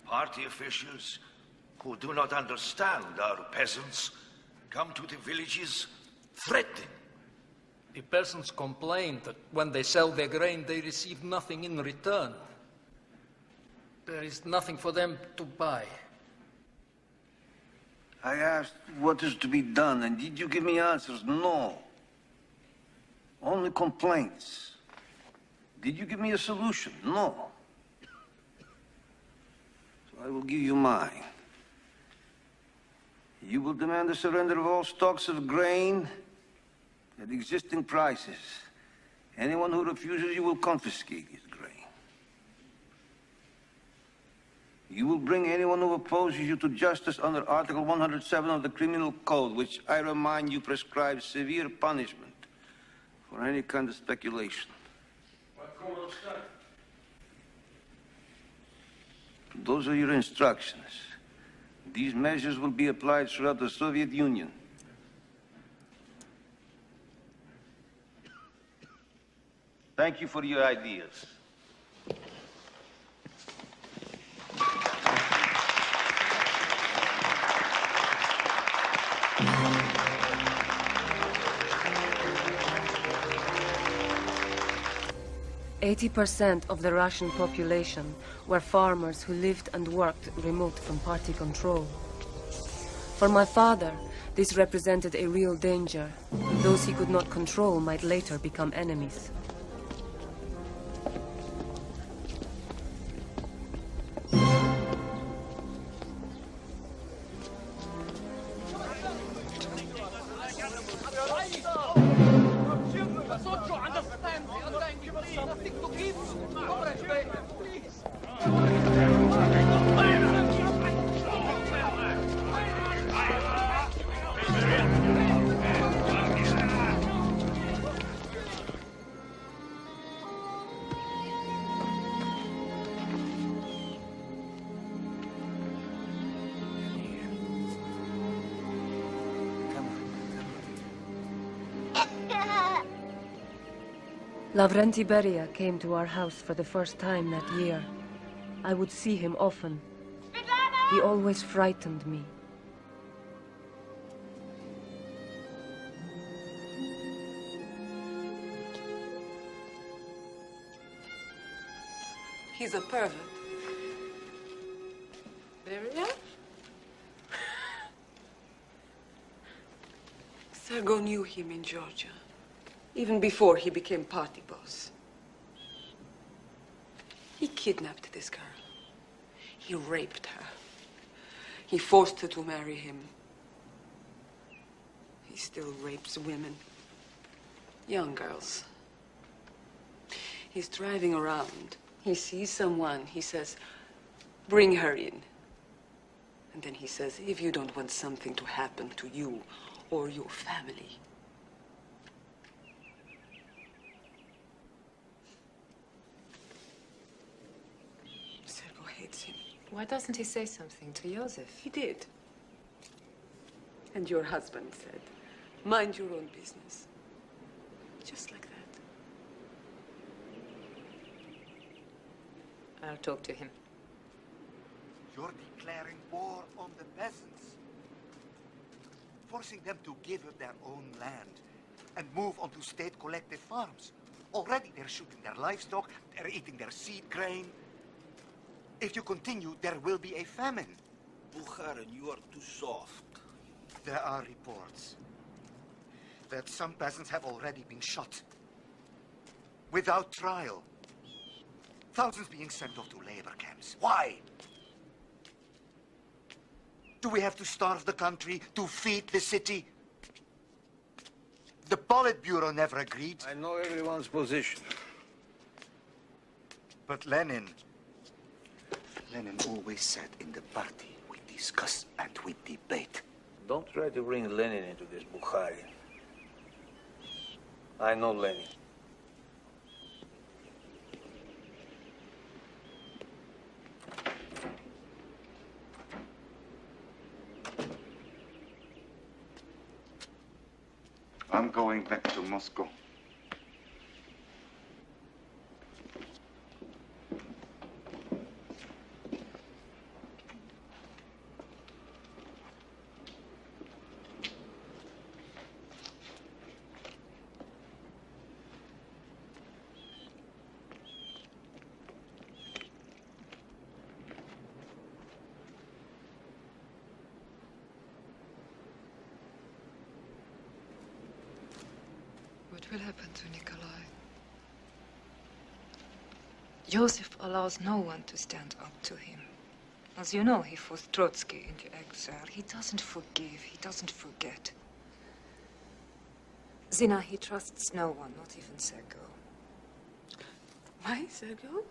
Party officials who do not understand our peasants come to the villages threatening. The peasants complain that when they sell their grain, they receive nothing in return. There is nothing for them to buy. I asked what is to be done, and did you give me answers? No. Only complaints. Did you give me a solution? No. So I will give you mine. You will demand the surrender of all stocks of grain at existing prices. Anyone who refuses, you will confiscate his grain. You will bring anyone who opposes you to justice under Article 107 of the Criminal Code, which, I remind you, prescribes severe punishment for any kind of speculation. Those are your instructions. These measures will be applied throughout the Soviet Union. Thank you for your ideas. %80 of the Russian population were farmers who lived and worked remote from party control. For my father, this represented a real danger. Those he could not control might later become enemies. Lavrenti Beria came to our house for the first time that year. I would see him often. He always frightened me. He's a pervert. Beria? Sergo knew him in Georgia. Even before he became party boss. He kidnapped this girl. He raped her. He forced her to marry him. He still rapes women. Young girls. He's driving around. He sees someone. He says, bring her in. And then he says, if you don't want something to happen to you or your family, Why doesn't he say something to Joseph? He did. And your husband said, mind your own business. Just like that. I'll talk to him. You're declaring war on the peasants. Forcing them to give up their own land and move onto state collective farms. Already they're shooting their livestock, they're eating their seed grain. If you continue, there will be a famine. Bukharin, you are too soft. There are reports that some peasants have already been shot. Without trial. Thousands being sent off to labor camps. Why? Do we have to starve the country to feed the city? The Politburo never agreed. I know everyone's position. But Lenin Lenin always said in the party, we discuss and we debate. Don't try to bring Lenin into this, Bukhari. I know Lenin. I'm going back to Moscow. What will happen to Nikolai? Joseph allows no one to stand up to him. As you know, he forced Trotsky into exile. He doesn't forgive, he doesn't forget. Zina, he trusts no one, not even Sergo. Why, Sergo?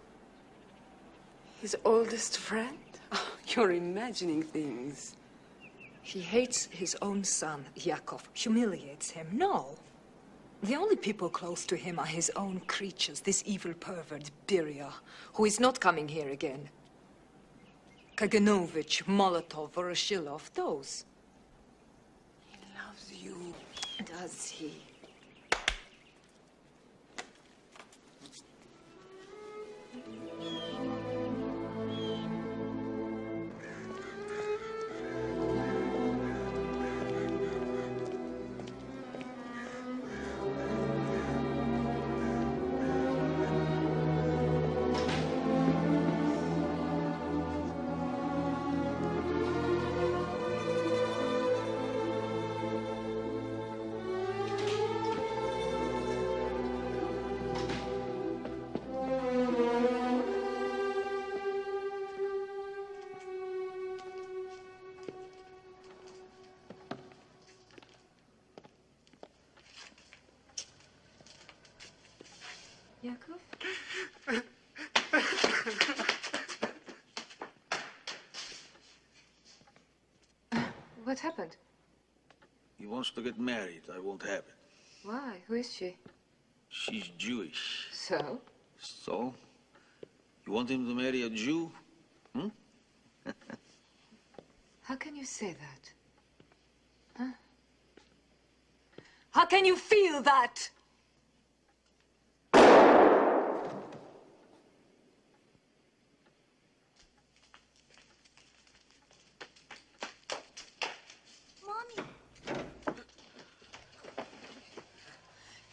His oldest friend? Oh, you're imagining things. He hates his own son, Yakov, humiliates him. No. The only people close to him are his own creatures, this evil pervert, Beria, who is not coming here again. Kaganovich, Molotov, Voroshilov, those. He loves you. Does he? Yakov? What happened? He wants to get married. I won't have it. Why? Who is she? She's Jewish. So? So? You want him to marry a Jew? Hmm? How can you say that? Huh? How can you feel that?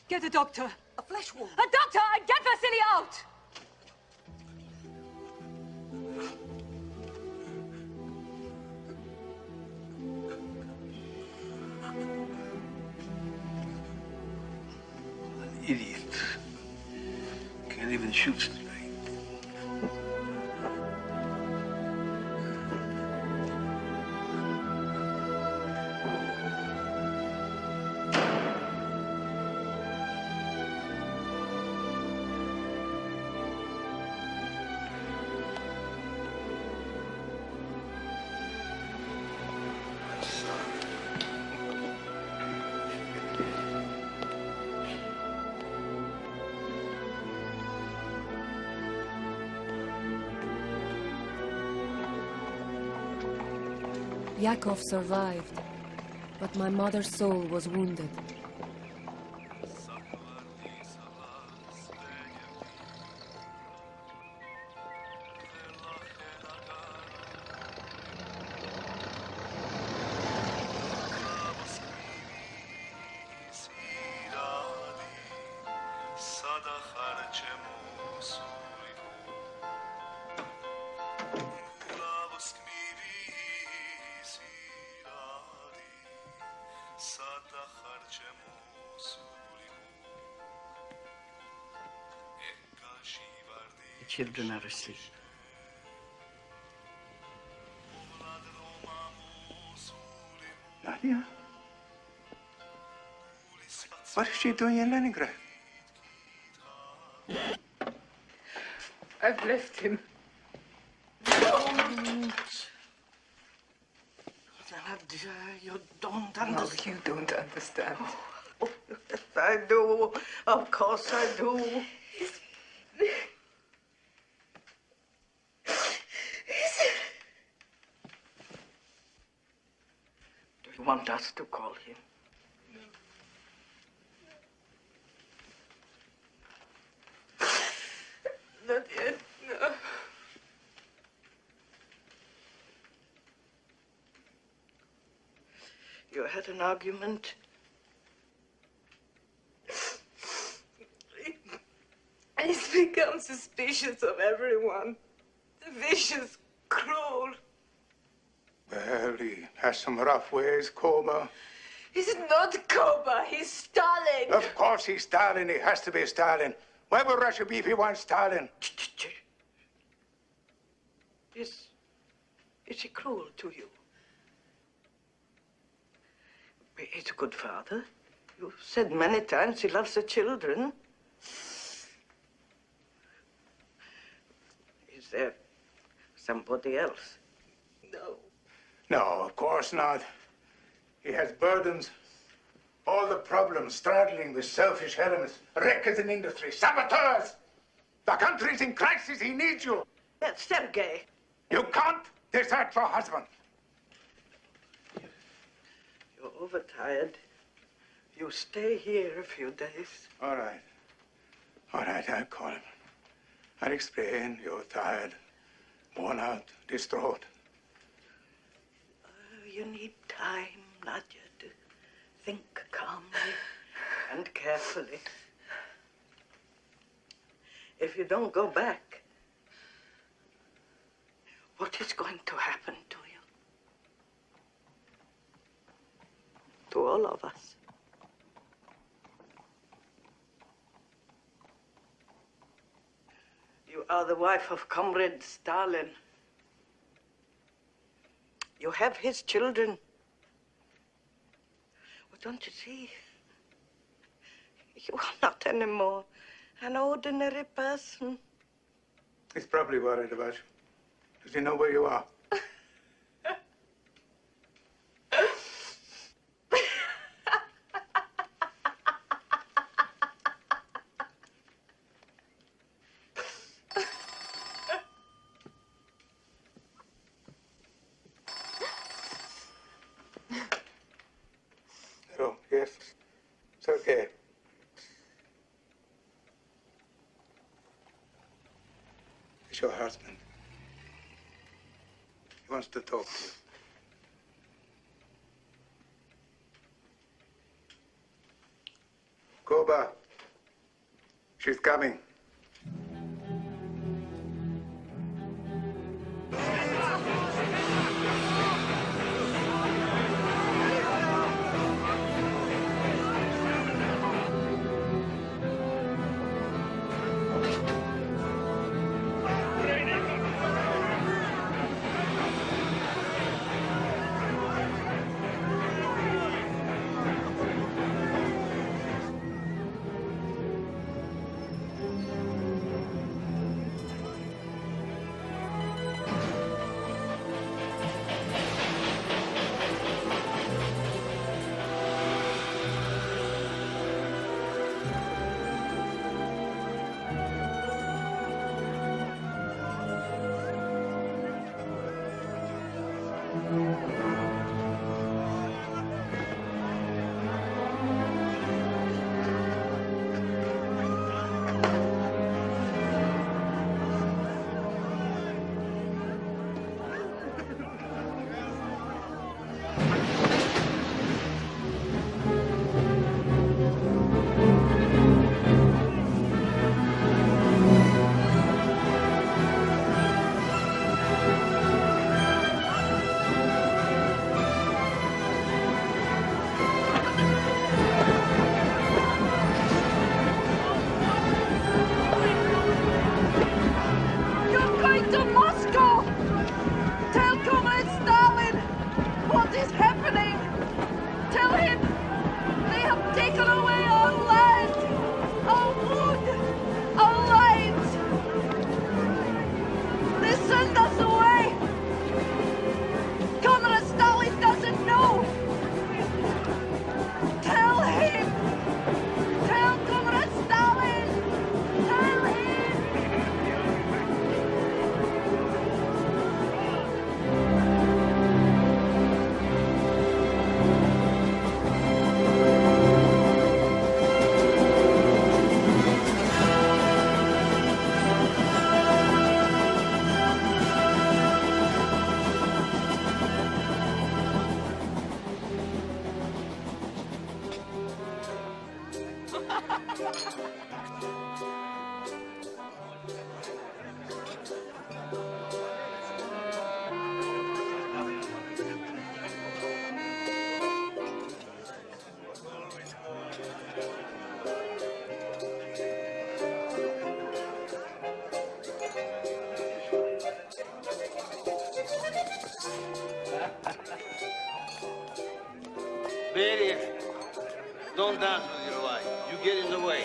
Get a doctor. A flesh wound. A doctor! And get Vasily out! An idiot. Can't even shoot straight. Yakov survived, but my mother's soul was wounded. The children are asleep. Nadia? What is she doing in Leningrad? I've left him. No! You don't understand. No, you don't understand. Oh, yes, I do. Of course I do. Do you want us to call him? Not yet, no. You had an argument? He's become suspicious of everyone. Vicious, cruel. Well, he has some rough ways, Koba. He's not Koba, he's Stalin. Of course he's Stalin. He has to be Stalin. Why would Russia be if he wants Stalin? Is he cruel to you? He's a good father. You've said many times he loves the children. Is there somebody else? No. No, of course not. He has burdens. All the problems straddling the selfish elements, wreckers in industry, saboteurs. The country's in crisis. He needs you. That's Sergei. You can't desert your husband. You're overtired. You stay here a few days. All right. All right, I'll call him. I'll explain. You're tired, worn out, distraught. You need time, Nadia, to think calmly and carefully. If you don't go back, what is going to happen to you? To all of us. You are the wife of Comrade Stalin. You have his children. Well, don't you see? You are not anymore an ordinary person. He's probably worried about you. Does he know where you are? Hello, yes. It's okay. It's your husband. He wants to talk to you. Koba, she's coming. Beriev, don't dance with your wife. You get in the way.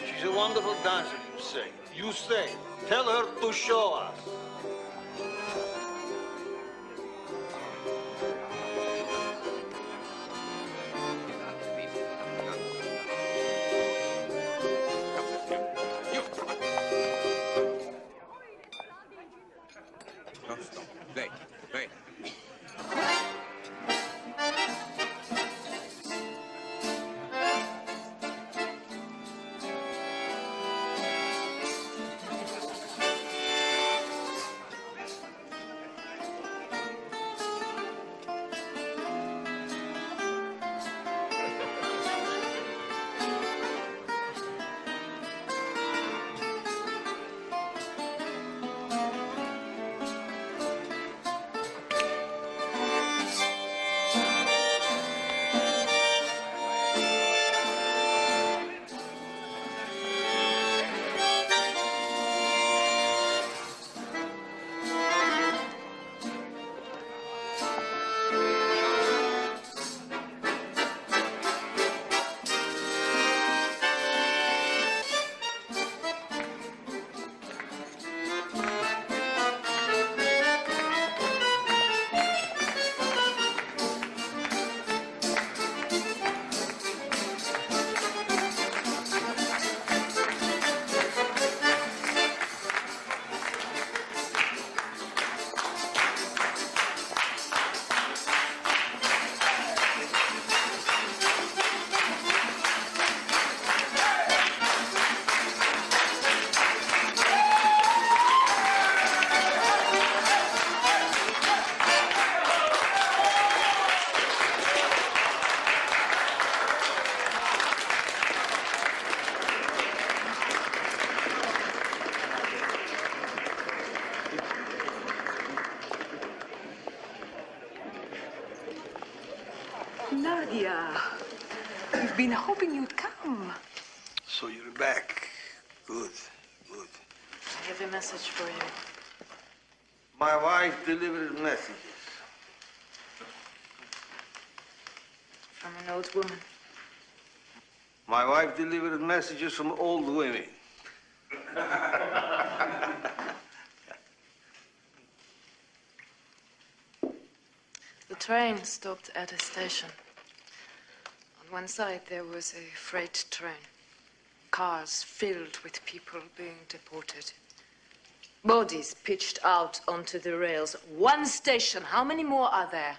She's a wonderful dancer, you say. You say. Tell her to show us. Wait, wait. Nadia, we've been hoping you'd come. So you're back. Good, good. I have a message for you. My wife delivered messages. From an old woman. My wife delivered messages from old women. The train stopped at a station. On one side, there was a freight train. Cars filled with people being deported. Bodies pitched out onto the rails. One station. How many more are there?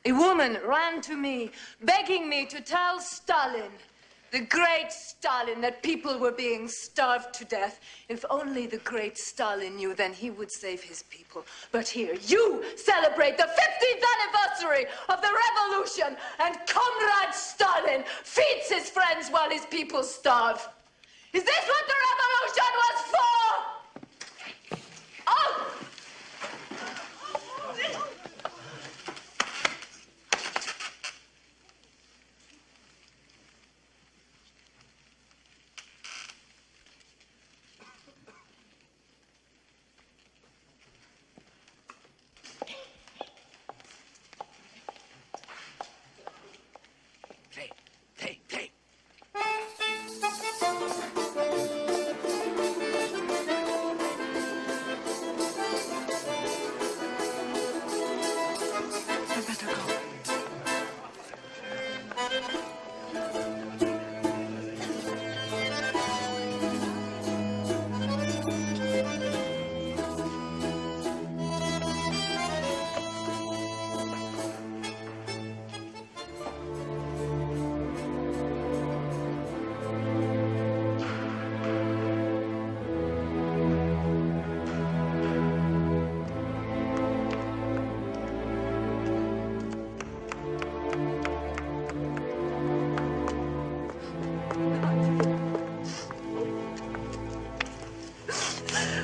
A woman ran to me, begging me to tell Stalin, the great Stalin, that people were being starved to death. If only the great Stalin knew, then he would save his people. But here, you celebrate the 50th anniversary of the revolution, and Comrade Stalin feeds his friends while his people starve. Is this what the revolution was for? Oh!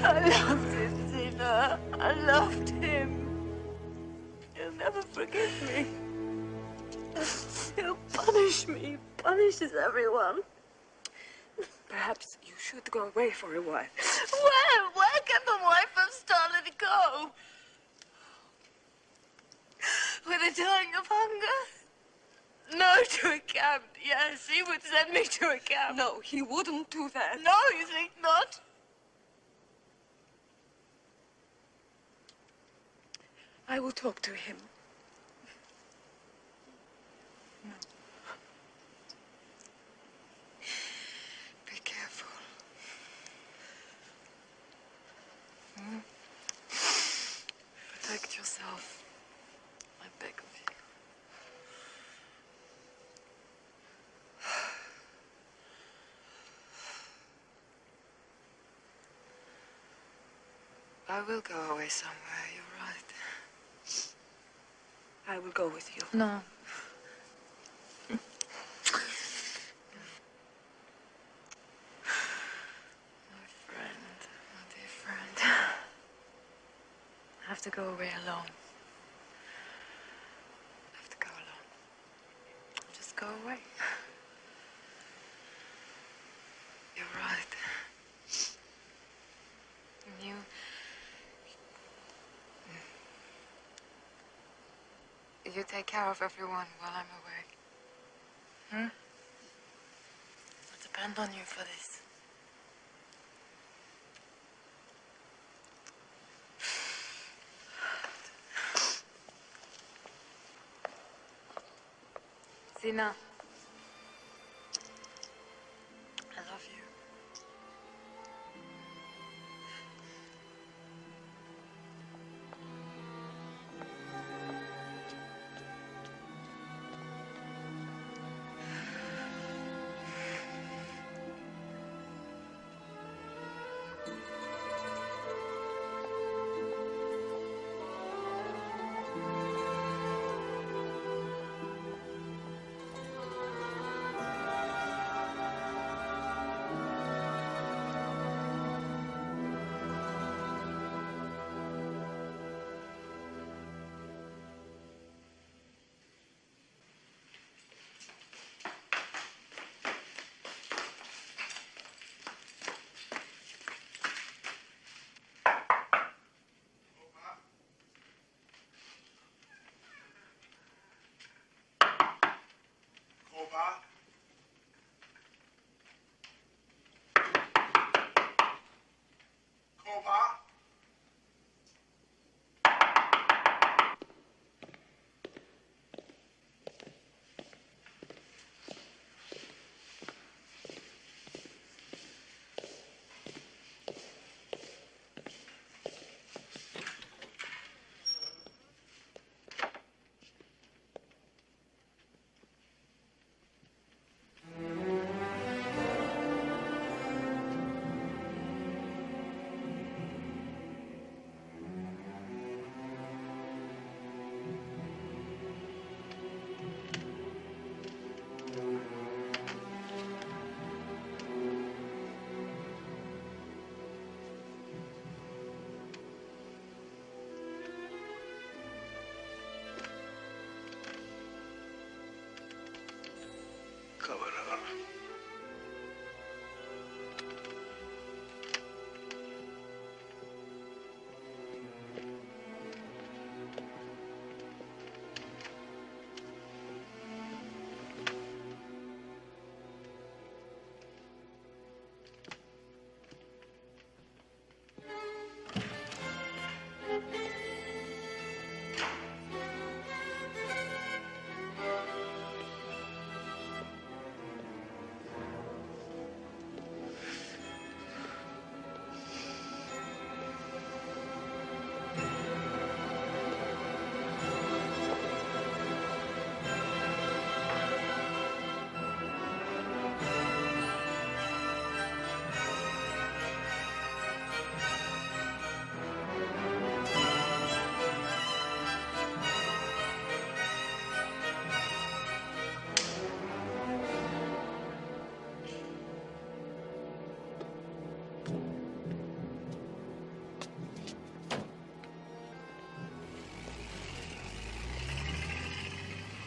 I loved him, Zina. I loved him. He'll never forgive me. He'll punish me. He punishes everyone. Perhaps you should go away for a while. Where? Where can the wife of Stalin go? No, to a camp. Yes, he would send me to a camp. No, he wouldn't do that. No, you think not? I will talk to him. No. Be careful. Protect yourself. I beg of you. I will go away somewhere, you're right. I will go with you. No. My friend, my dear friend. I have to go away alone. I have to go alone. Just go away. You're right. And you take care of everyone while I'm away. I depend on you for this. Zina. I love you.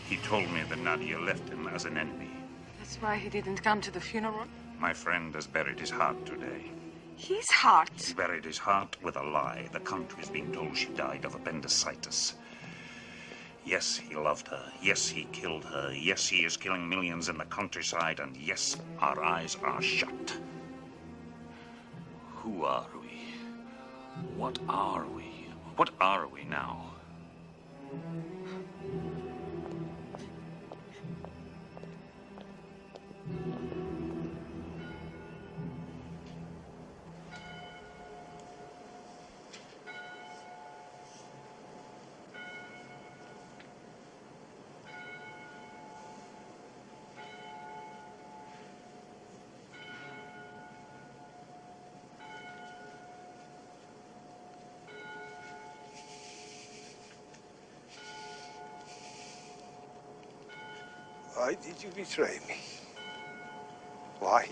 He told me that Nadia left him as an enemy. That's why he didn't come to the funeral? My friend has buried his heart today. His heart? He buried his heart with a lie. The country is being told she died of appendicitis. Yes, he loved her. Yes, he killed her. Yes, he is killing millions in the countryside. And yes, our eyes are shut. Who are we? What are we? What are we now? Why did you betray me? Why?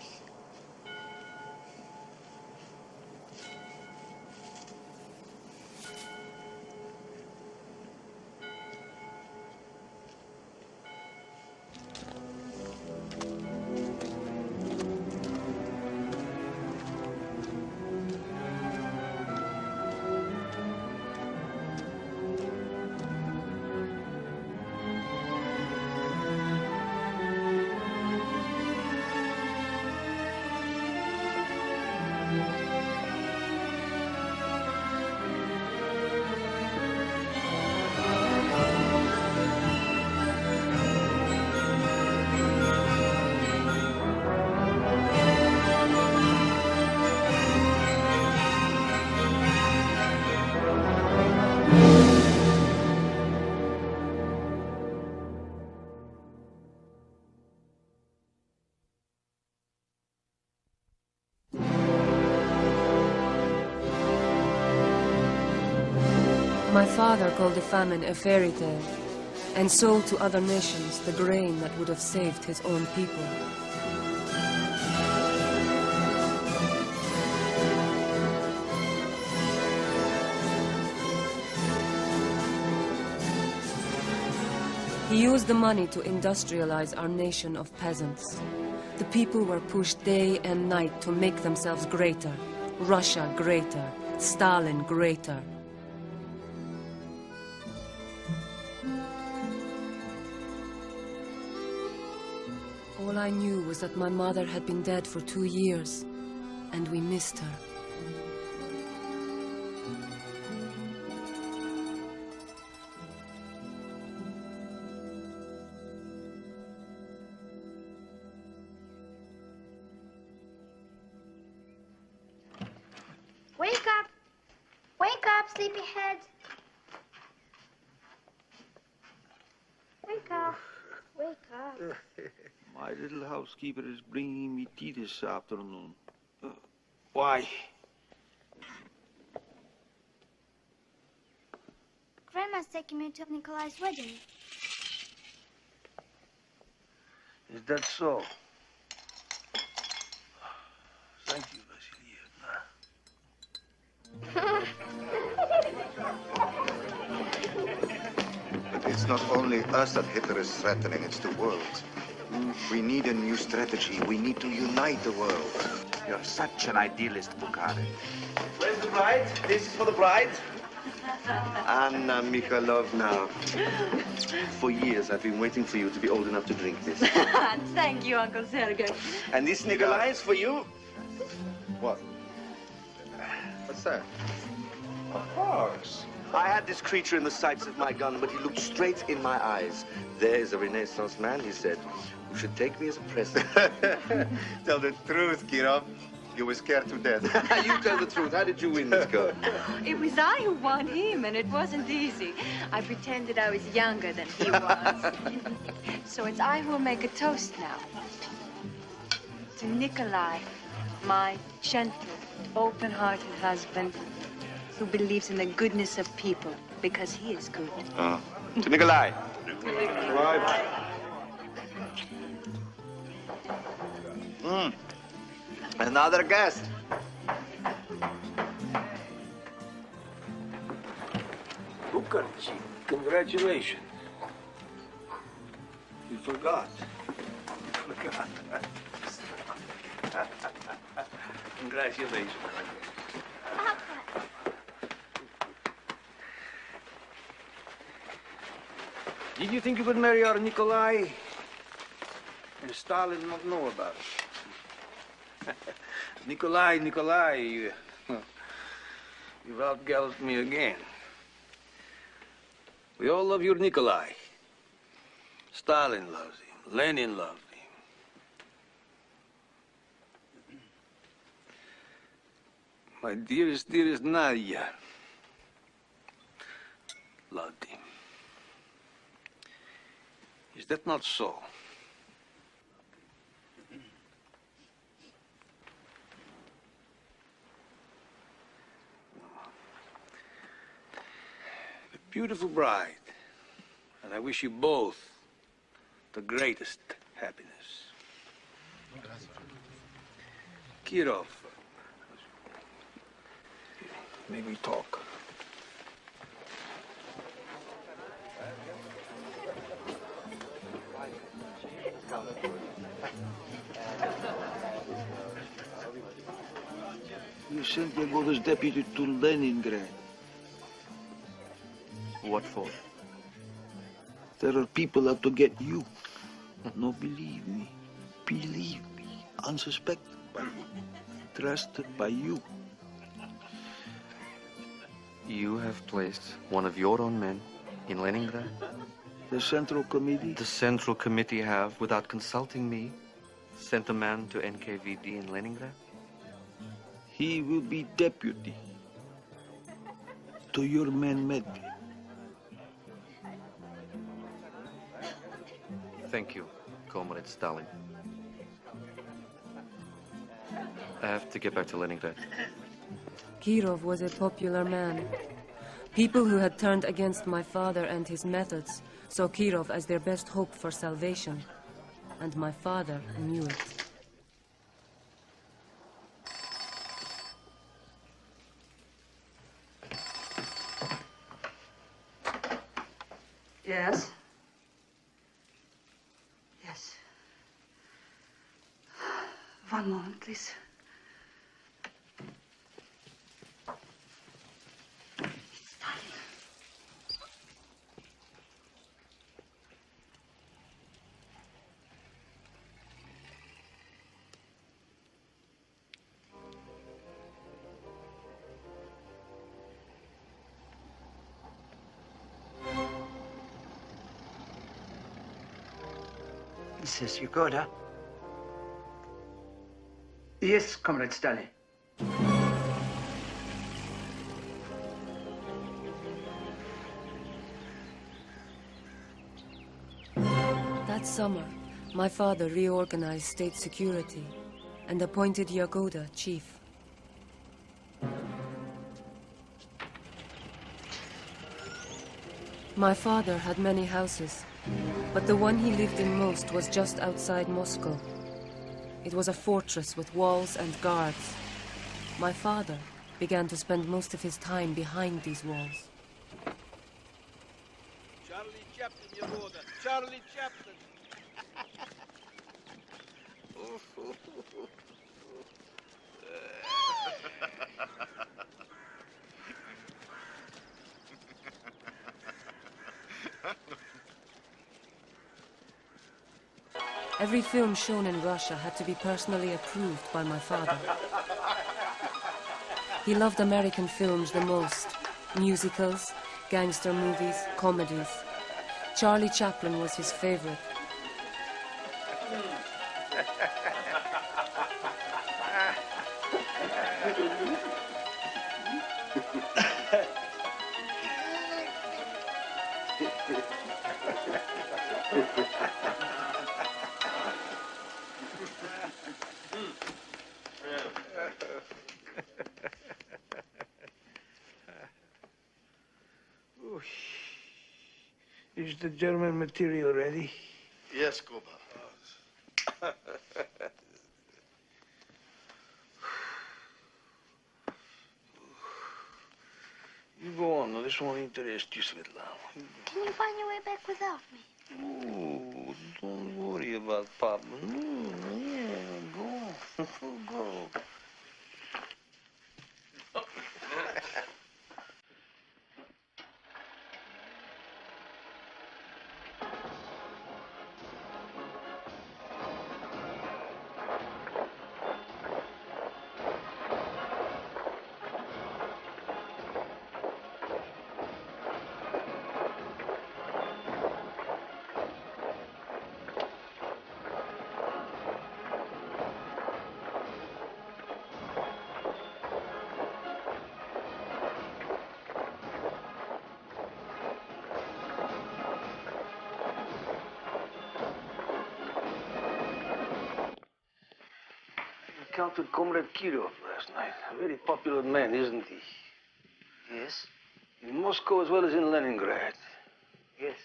My father called the famine a fairy tale, and sold to other nations the grain that would have saved his own people. He used the money to industrialize our nation of peasants. The people were pushed day and night to make themselves greater. Russia greater, Stalin greater. All I knew was that my mother had been dead for 2 years, and we missed her. Wake up! Wake up, sleepyhead! Wake up! Wake up! My little housekeeper is bringing me tea this afternoon. Why? Grandma's taking me to Nikolai's wedding. Is that so? Thank you, But it's not only us that Hitler is threatening, it's the world. We need a new strategy. We need to unite the world. You're such an idealist, Bukharin. Where's the bride? This is for the bride. Anna Mikhailovna. For years, I've been waiting for you to be old enough to drink this. Thank you, Uncle Sergei. And this, Nikolai, is for you. What? What's that? Of course. I had this creature in the sights of my gun, but he looked straight in my eyes. There is a Renaissance man, he said, who should take me as a present. Tell the truth, Kirov. You were scared to death. You tell the truth. How did you win this girl? It was I who won him, and it wasn't easy. I pretended I was younger than he was. So it's I who will make a toast now. To Nikolai, my gentle, open-hearted husband, who believes in the goodness of people because he is good. To Nikolai. Right. Another guest. Bukharchi, congratulations. You forgot. Congratulations. Did you think you could marry our Nikolai and Stalin not know about it? Nikolai, you've outgalloped me again. We all love your Nikolai. Stalin loves him. Lenin loved him. My dearest Nadia loved him. Is that not so? A beautiful bride, and I wish you both the greatest happiness. Kirov, may we talk? You sent Yegova's deputy to Leningrad. What for? There are people out to get you. No, believe me, unsuspected by you, trusted by you. You have placed one of your own men in Leningrad? The Central Committee? The Central Committee have, without consulting me, sent a man to NKVD in Leningrad? He will be deputy to your man Medved. Thank you, Comrade Stalin. I have to get back to Leningrad. Kirov was a popular man. People who had turned against my father and his methods saw Kirov as their best hope for salvation. And my father knew it. Yes? Yes. One moment, please. This is Yagoda. Yes, Comrade Stalin. That summer, my father reorganized state security and appointed Yagoda chief. My father had many houses, but the one he lived in most was just outside Moscow. It was a fortress with walls and guards. My father began to spend most of his time behind these walls. Charlie Chaplin, Yegoda. Charlie Chaplin. Every film shown in Russia had to be personally approved by my father. He loved American films the most. Musicals, gangster movies, comedies. Charlie Chaplin was his favorite. Is the German material ready? Yes, Kuba. You go on, this won't interest you, Svetlana. Can you find your way back without me? Oh, don't worry about Papa. No, yeah, go. Go. encountered Comrade Kirov last night. A very popular man, isn't he? Yes? In Moscow as well as in Leningrad. Yes.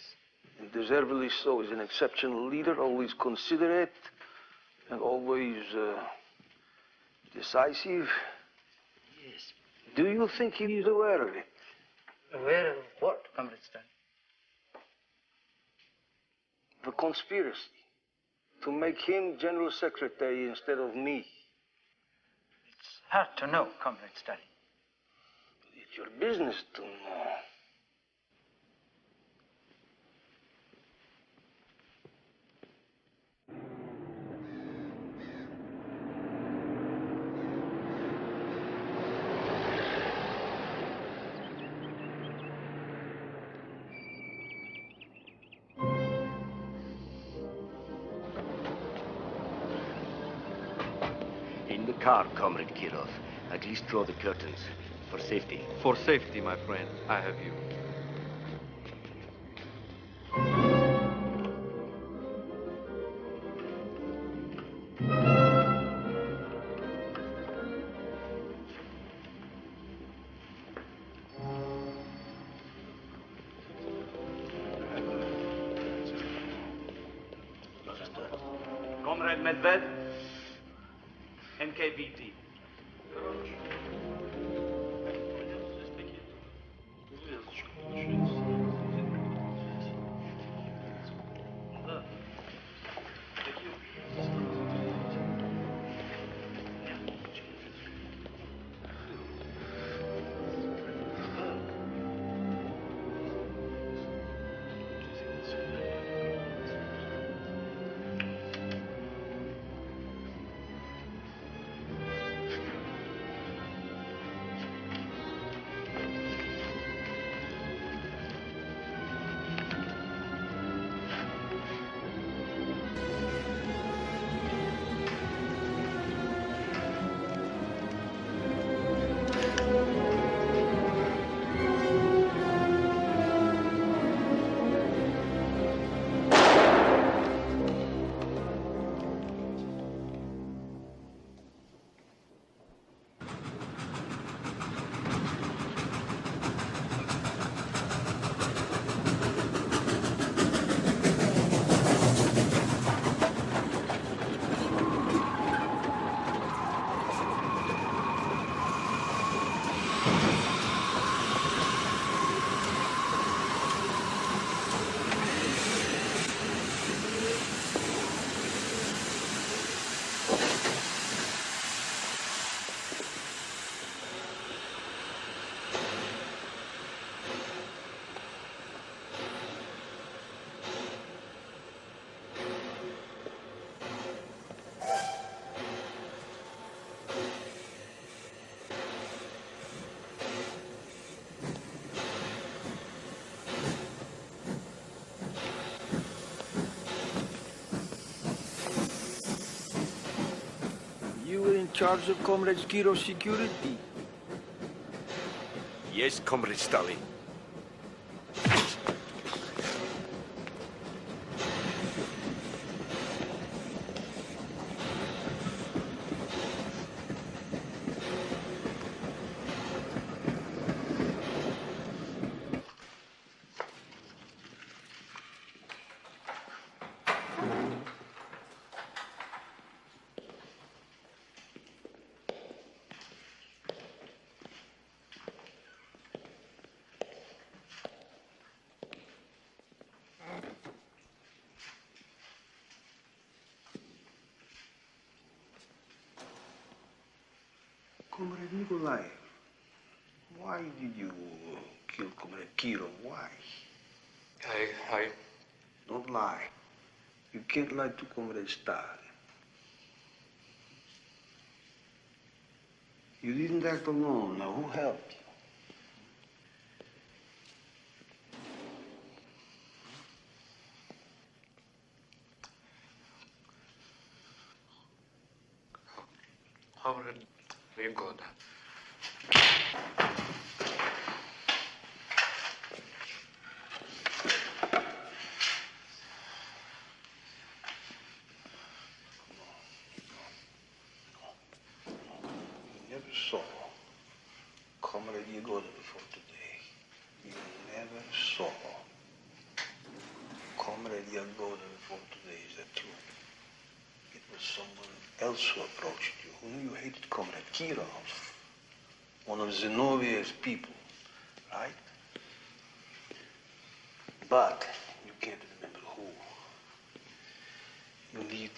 And deservedly so. He's an exceptional leader, always considerate, and always decisive. Yes. Do you think he is aware of it? Aware of what, Comrade Stalin? The conspiracy to make him General Secretary instead of me. It's hard to know, Comrade Stalin. It's your business to know. In the car, Comrade Kirov. At least draw the curtains. For safety. For safety, my friend, I have you. Comrade Medved, NKVD. You were in charge of Comrade Kirov's security. Yes, Comrade Stalin. Comrade Nikolai, why did you kill Comrade Kirov? Why? I... Don't lie. You can't lie to Comrade Stalin. You didn't act alone. Now, who helped you? Comrade, we're good. was someone else who approached you, who knew you hated Comrade Kirov, one of Zinoviev's people, right? But you can't remember who. You need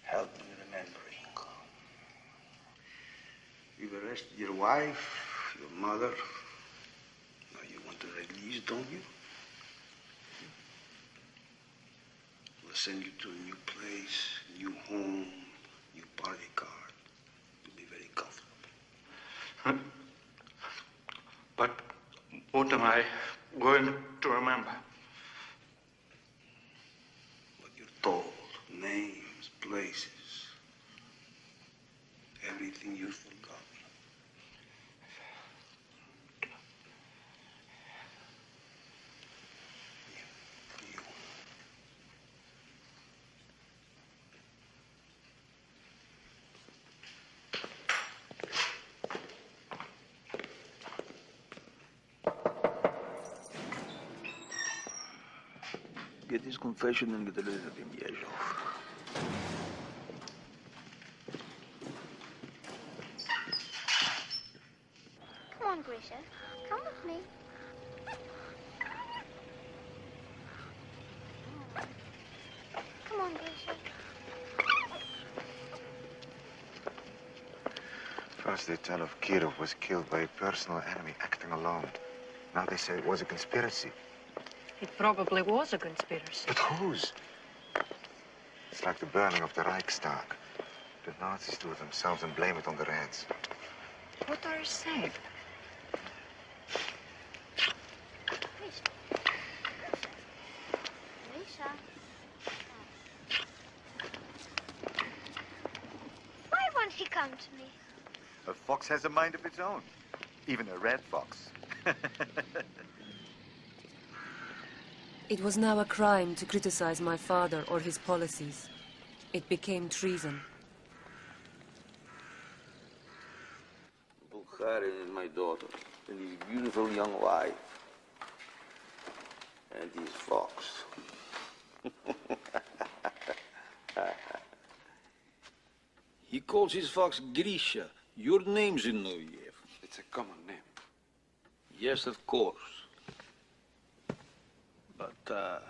help in remembering. You've arrested your wife, your mother. Now you want to release, don't you? We'll send you to a new place, new home, new party card. You'll be very comfortable. But what am I going to remember? What you're told, names, places, everything you've forgotten. Get his confession and get rid of him, Yezhov. Come on, Grisha. Come with me. Come on, Grisha. First they tell of Kirov was killed by a personal enemy acting alone. Now they say it was a conspiracy. It probably was a conspiracy. But whose? It's like the burning of the Reichstag. The Nazis do it themselves and blame it on the Reds. What are you saying? Grisha. Why won't he come to me? A fox has a mind of its own. Even a red fox. It was now a crime to criticize my father or his policies. It became treason. Bukharin is my daughter, and his beautiful young wife, and his fox. He calls his fox Grisha. Your name's Zinoviev. It's a common name. Yes, of course. But,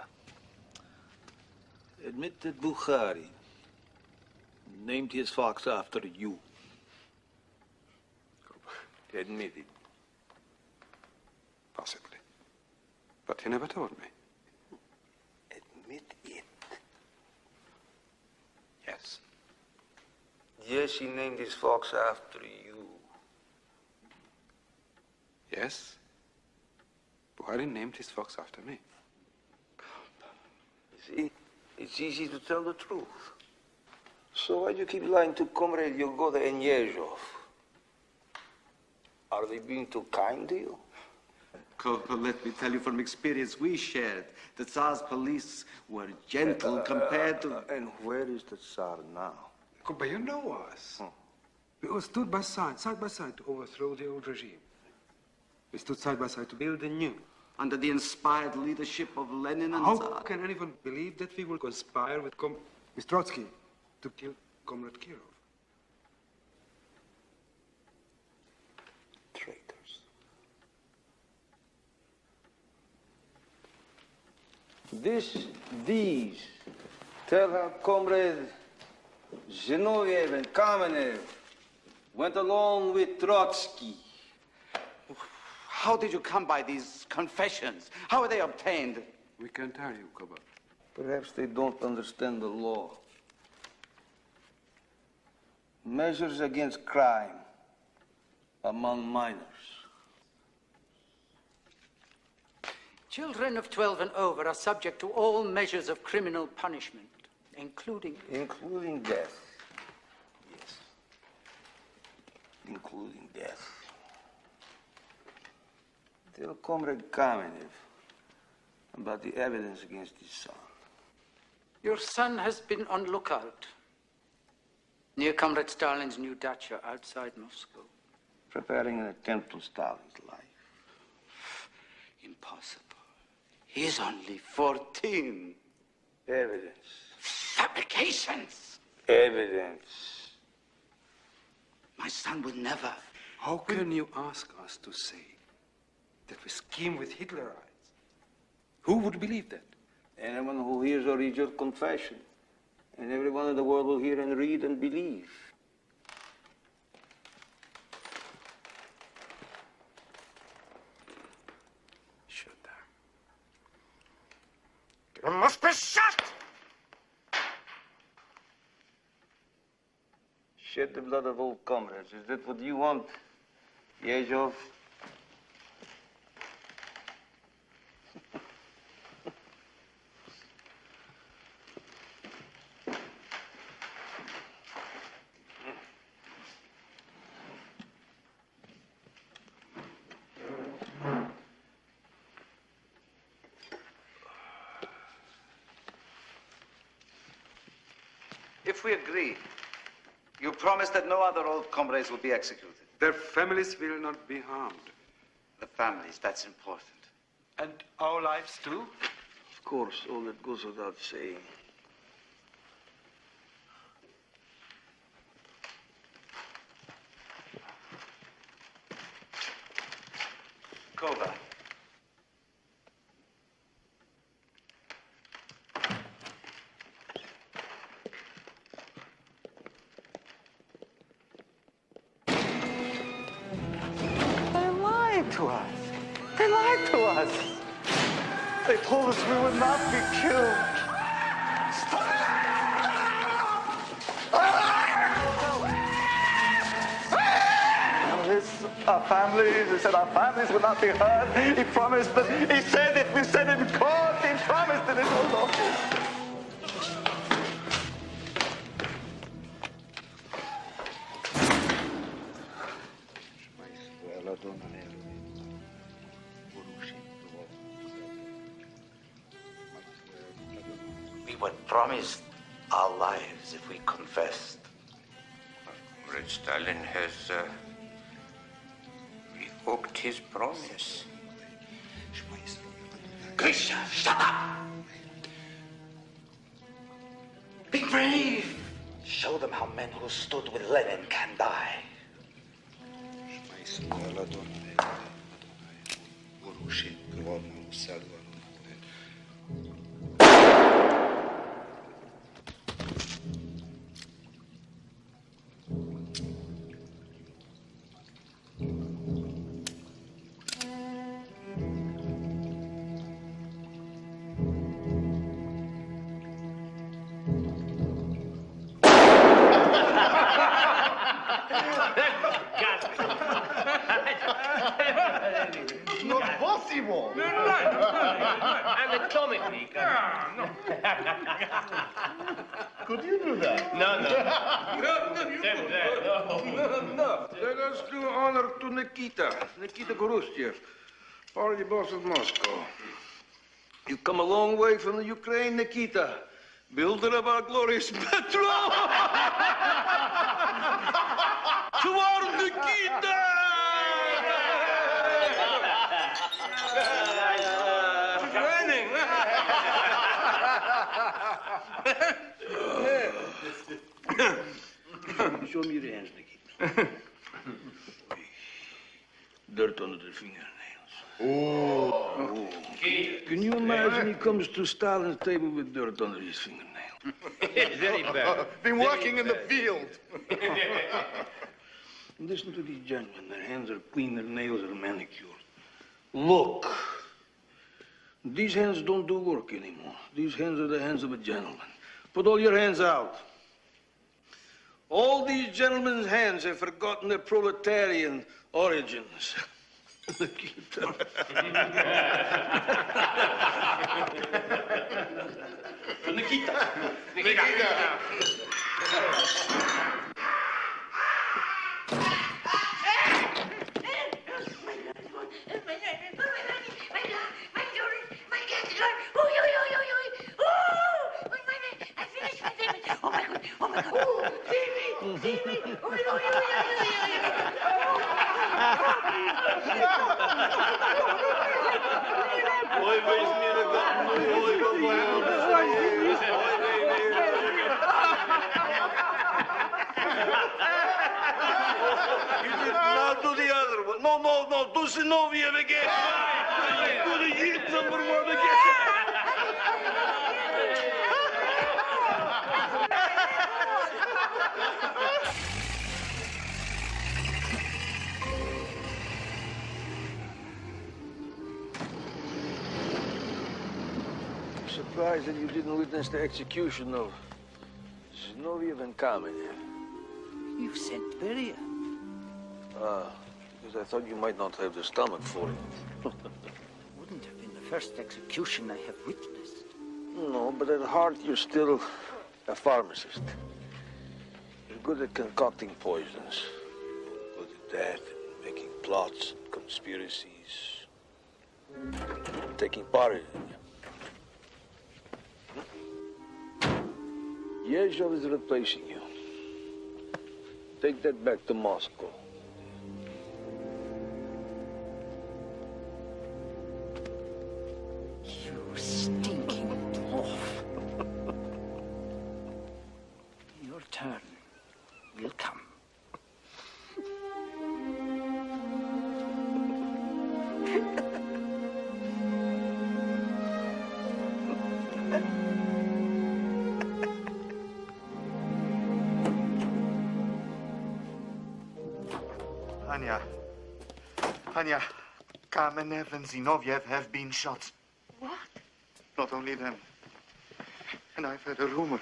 admit that Bukharin named his fox after you. Admit it. Possibly. But he never told me. Admit it. Yes. Yes, he named his fox after you. Yes. Bukharin named his fox after me. See, it's easy to tell the truth. So why do you keep lying to Comrade Yagoda and Yezhov? Are they being too kind to you? Corporal, let me tell you from experience we shared. The Tsar's police were gentle compared to... And where is the Tsar now? But you know us. We all stood side by side to overthrow the old regime. We stood side by side to build a new. Under the inspired leadership of Lenin and How Tsar. can anyone believe that we will conspire with Trotsky to kill Comrade Kirov? Traitors. These tell how Comrade Zinoviev and Kamenev went along with Trotsky. How did you come by these confessions? How were they obtained? We can't tell you, Koba. Perhaps they don't understand the law. Measures against crime among minors. Children of 12 and over are subject to all measures of criminal punishment, including... Including death. Yes. Including death. Tell Comrade Kamenev about the evidence against his son. Your son has been on lookout near Comrade Stalin's new dacha outside Moscow. Preparing an attempt on Stalin's life. Impossible. He's only 14. Evidence. fabrications. Evidence. My son would never. How can you ask us to say that we scheme with Hitlerites? Who would believe that? Anyone who hears or reads your confession. And everyone in the world will hear and read and believe. Shoot them. You must be shot! Shed the blood of old comrades. Is that what you want, Yezhov? If we agree, you promise that no other old comrades will be executed. Their families will not be harmed. The families, that's important. And our lives too? Of course, all that goes without saying. Kova. To us. They lied to us. They told us we would not be killed. Our families, he said our families would not be hurt. He promised that, he said it, we said it in court, he promised it in his office. We were promised our lives if we confessed. Comrade Stalin has revoked his promise. Grisha, shut up! Be brave! Show them how men who stood with Lenin can die. Could you do that? No. Let us do honor to Nikita Gorustyev, party boss of Moscow. You've come a long way from the Ukraine, Nikita. Builder of our glorious metro! To our Nikita! It's raining! Show me your hands, Nikita. Dirt under the fingernails. Oh. Can you imagine he comes to Stalin's table with dirt under his fingernail? Very bad. Been working in the field. Listen to these gentlemen. Their hands are clean, their nails are manicured. Look. These hands don't do work anymore. These hands are the hands of a gentleman. Put all your hands out. All these gentlemen's hands have forgotten their proletarian origins. Nikita. Nikita. Ой, возьми на Now do the other one. No, do Sinovi again. Do the hit number one again. I'm surprised that you didn't witness the execution of Zinoviev and Kamenev. You've sent Beria. Because I thought you might not have the stomach for it. Wouldn't have been the first execution I have witnessed. No, but at heart you're still a pharmacist. You're good at concocting poisons. Good at that, making plots, conspiracies, taking part in it. Yezhov is replacing you. Take that back to Moscow. You stinking dwarf. Your turn will come. Anya, Kamenev and Zinoviev have been shot. What? Not only them. And I've heard a rumor.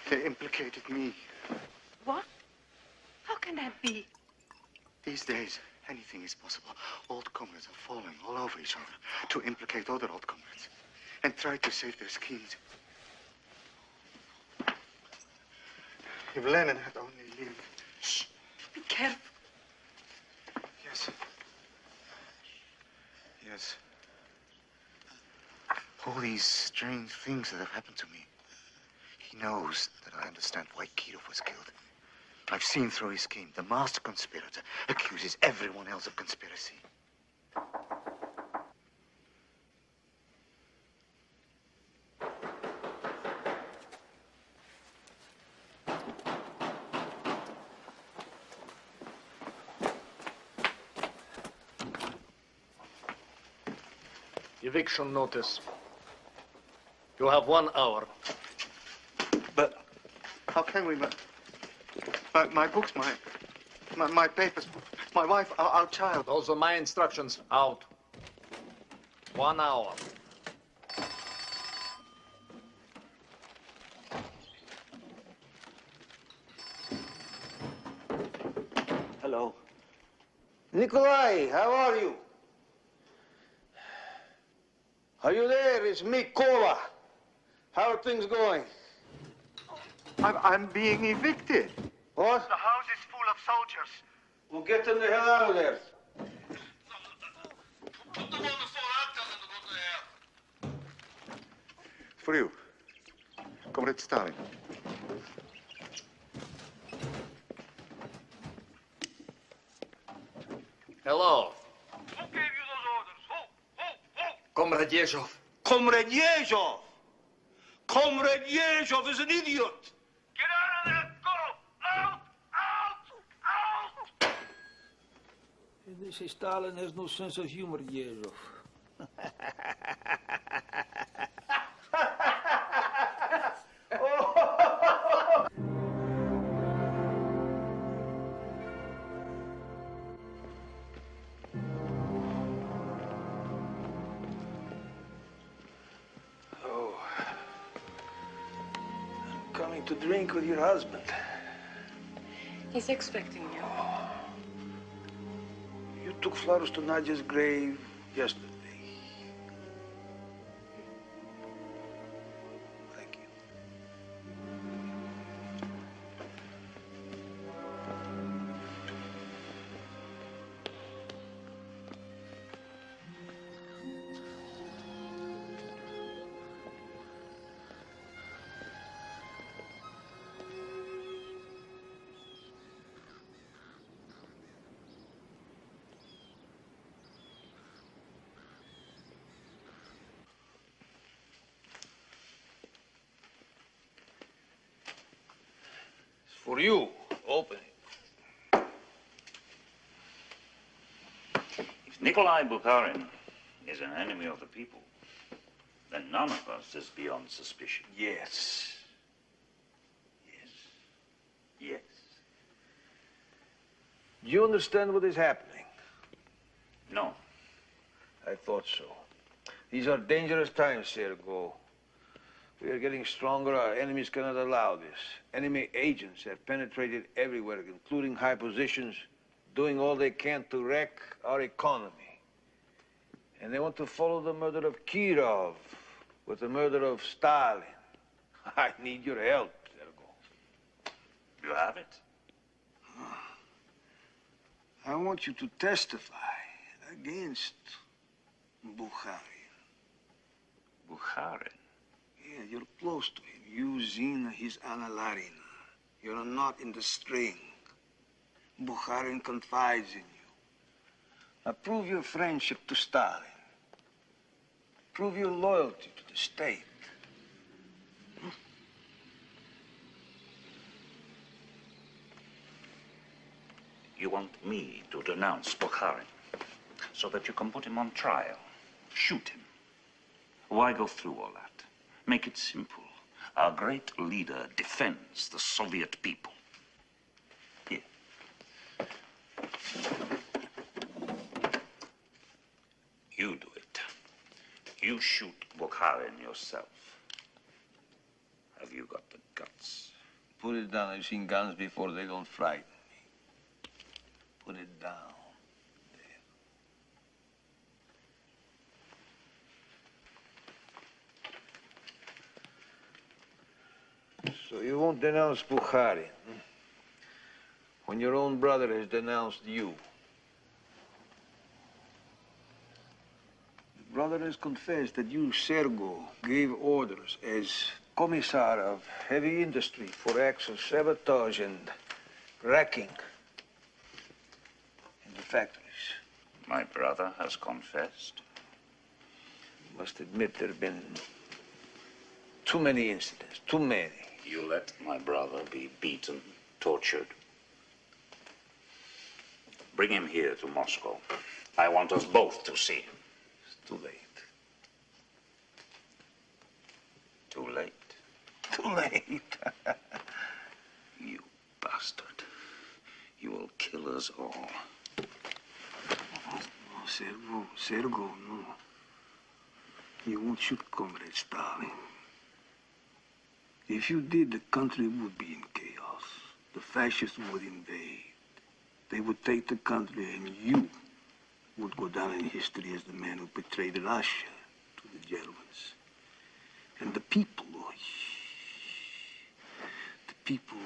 They implicated me. What? How can that be? These days, anything is possible. Old comrades are falling all over each other to implicate other old comrades and try to save their schemes. If Lenin had only lived... Shh! Be careful. Yes. Yes. All these strange things that have happened to me. He knows that I understand why Kirov was killed. I've seen through his scheme. The master conspirator accuses everyone else of conspiracy. Eviction notice. You have 1 hour. But how can we? My books, my papers, my wife, our child. Those are my instructions. Out. 1 hour. Hello. Nikolai, how are you? Are you there? It's me, Kova. How are things going? I'm being evicted. What? The house is full of soldiers. Well, get them the hell out of there. For you, Comrade Stalin. Hello. Who gave you those orders? Who? Comrade Yezhov. Comrade Yezhov! Comrade Yezhov is an idiot! Get out of there! Go! Out! Out! Out! And they say Stalin has no sense of humor, Yezhov. To drink with your husband. He's expecting you. You took flowers to Nadia's grave yesterday. Thank you. For you, open it. Nikolai Bukharin is an enemy of the people, then none of us is beyond suspicion. Yes. Yes. Do you understand what is happening? No. I thought so. These are dangerous times, Sergo. We are getting stronger. Our enemies cannot allow this. Enemy agents have penetrated everywhere, including high positions, doing all they can to wreck our economy. And they want to follow the murder of Kirov with the murder of Stalin. I need your help, Sergo. You have it? I want you to testify against Bukharin. Bukharin? Yeah, you're close to him. You, Zina, his Anna Larina. You're a knot in the string. Bukharin confides in you. Now prove your friendship to Stalin. Prove your loyalty to the state. You want me to denounce Bukharin so that you can put him on trial, shoot him. Why go through all that? Make it simple. Our great leader defends the Soviet people. Here. You do it. You shoot Bukharin yourself. Have you got the guts? Put it down. I've seen guns before. They don't frighten me. Put it down. There. So you won't denounce Bukharin when your own brother has denounced you. The brother has confessed that you, Sergo, gave orders as commissar of heavy industry for acts of sabotage and wrecking in the factories. My brother has confessed. You must admit there have been too many incidents, too many. You let my brother be beaten, tortured. Bring him here to Moscow. I want us both to see him. It's too late. Too late? Too late. You bastard. You will kill us all. No, Sergo, no. You won't shoot Comrade Stalin. If you did, the country would be in chaos. The fascists would invade. They would take the country, and you would go down in history as the man who betrayed Russia to the Germans. And the people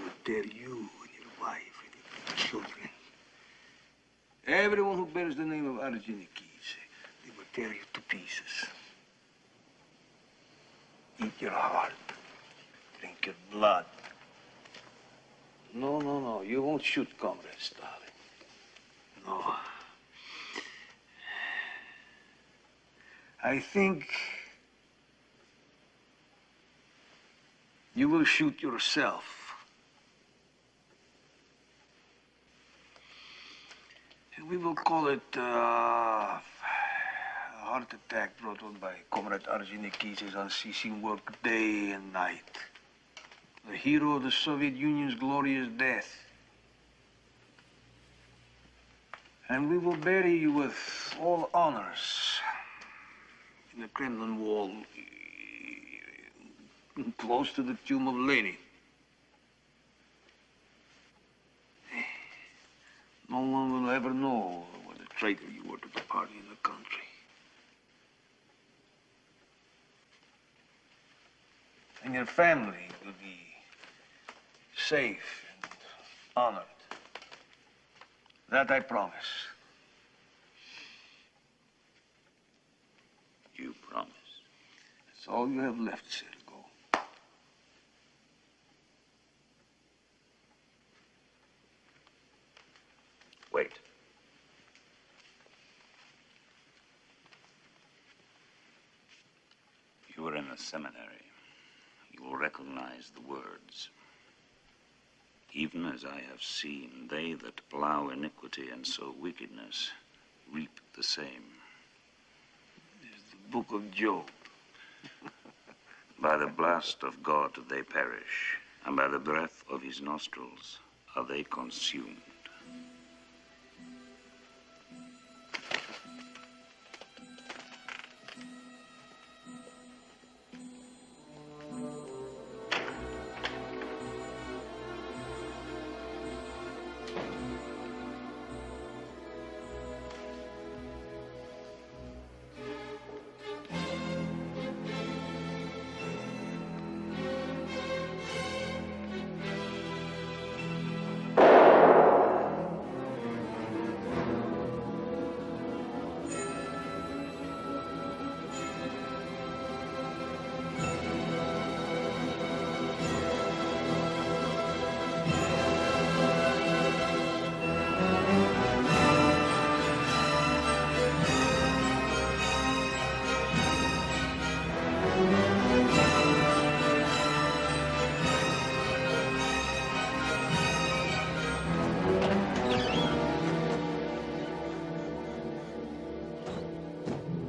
would tear you and your wife and your children. Everyone who bears the name of Ordzhonikidze, they will tear you to pieces. Eat your heart. Drink your blood. No. You won't shoot Comrade Stalin. No. I think you will shoot yourself. And we will call it a heart attack brought on by Comrade Ordzhonikidze's unceasing work day and night. The hero of the Soviet Union's glorious death. And we will bury you with all honors in the Kremlin wall, close to the tomb of Lenin. No one will ever know what a traitor you were to the party and the country. And your family will be safe and honored. That I promise. You promise? That's all you have left, Sergo. Wait. You were in a seminary. You will recognize the words. Even as I have seen, they that plow iniquity and sow wickedness reap the same. It's the book of Job. By the blast of God they perish, and by the breath of his nostrils are they consumed.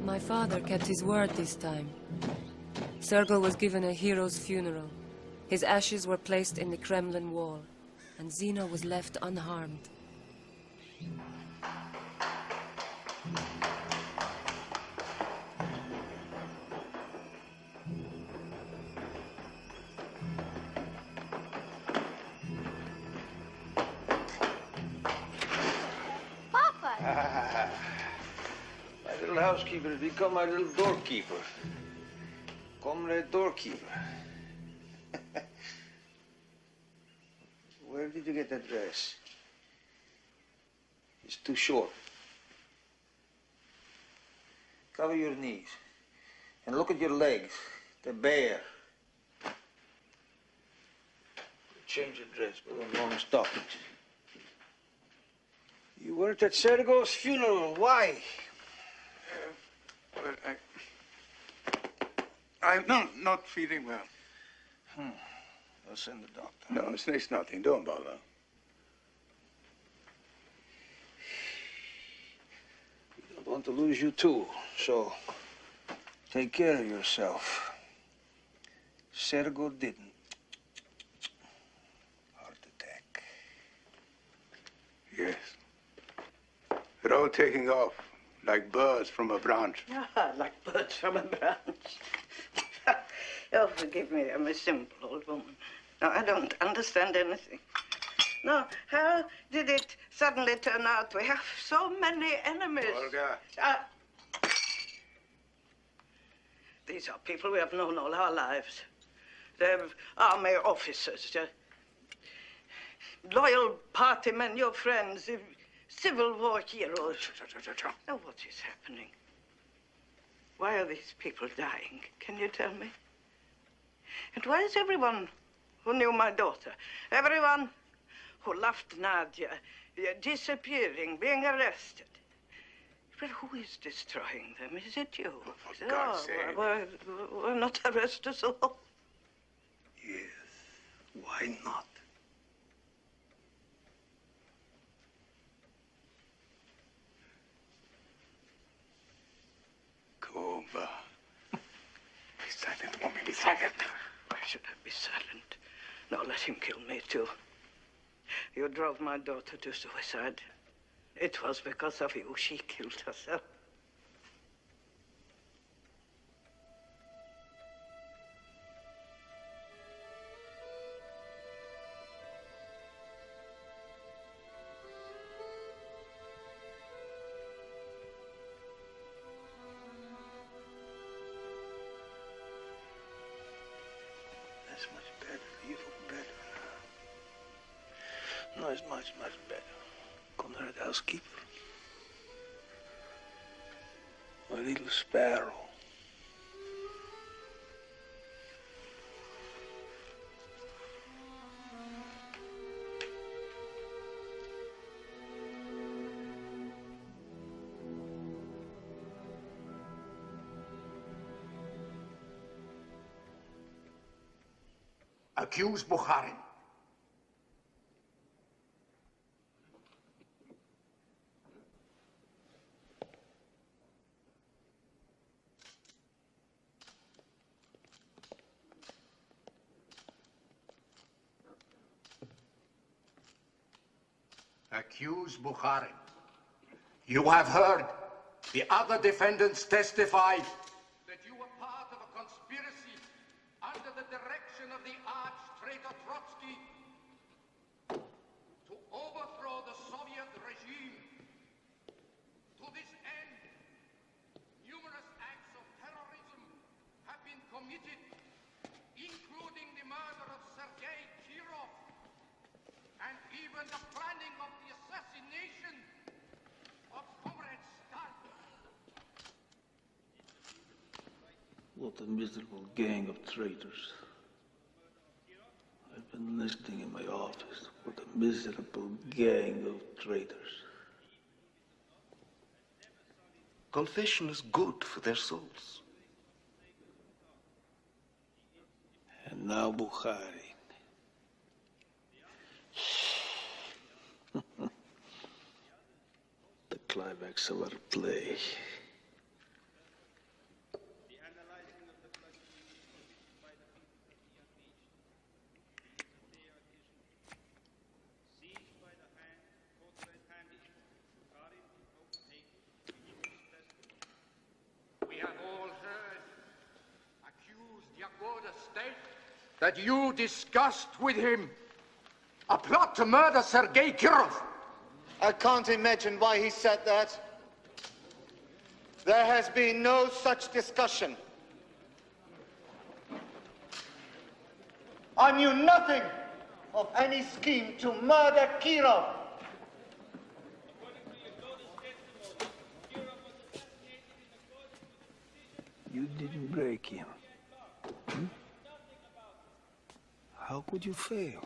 My father kept his word this time. Sergei was given a hero's funeral. His ashes were placed in the Kremlin wall, and Zina was left unharmed. Papa! My little housekeeper has become my little doorkeeper. Comrade doorkeeper. Where did you get that dress? It's too short. Cover your knees. And look at your legs. They're bare. Change your dress, put on long stockings. You weren't at Sergei's funeral. Why? Well, I'm not feeling well. I'll send the doctor. No, it's nothing. Don't bother. We don't want to lose you too, so take care of yourself. Sergei didn't. Heart attack. Yes. They're all taking off like birds from a branch. Ah, like birds from a branch. Oh, forgive me, I'm a simple old woman. No, I don't understand anything. No, how did it suddenly turn out we have so many enemies? Olga. These are people we have known all our lives. They're army officers, loyal party men, your friends, Civil War heroes. Now, what is happening? Why are these people dying? Can you tell me? And why is everyone who knew my daughter, everyone who loved Nadia, disappearing, being arrested? But who is destroying them? Is it you? For God's sake. Why not arrest us all? Yes. Why not? Kuba. Be silent, woman. Be silent. Why should I be silent? No, let him kill me, too. You drove my daughter to suicide. It was because of you she killed herself. That's much better. You look better now. No, it's much, much better. Conrad, housekeeper. My little sparrow. Accuse Bukharin. Accuse Bukharin. You have heard the other defendants testify that you were part of a conspiracy under the direction of the arch-traitor Trotsky to overthrow the Soviet regime. To this end, numerous acts of terrorism have been committed, including the murder of Sergei Kirov and even the planning of the assassination of Comrade Staljin. What a miserable gang of traitors. I've been listening in my office. What a miserable gang of traitors. Confession is good for their souls. And now Bukharin. The climax of our play. We have all heard, accused Yagoda State, that you discussed with him a plot to murder Sergei Kirov. I can't imagine why he said that. There has been no such discussion. I knew nothing of any scheme to murder Kirov. You didn't break him. Hmm? How could you fail?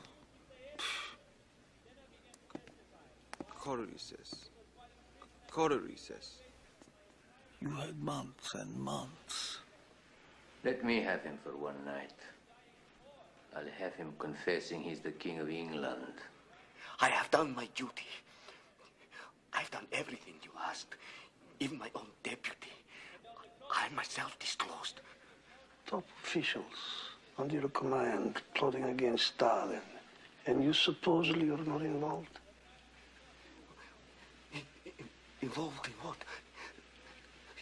Coterie says. You had months and months. Let me have him for one night. I'll have him confessing he's the King of England. I have done my duty. I've done everything you asked, even my own deputy. I myself disclosed. Top officials under your command plotting against Stalin, and you supposedly are not involved? Involved in what?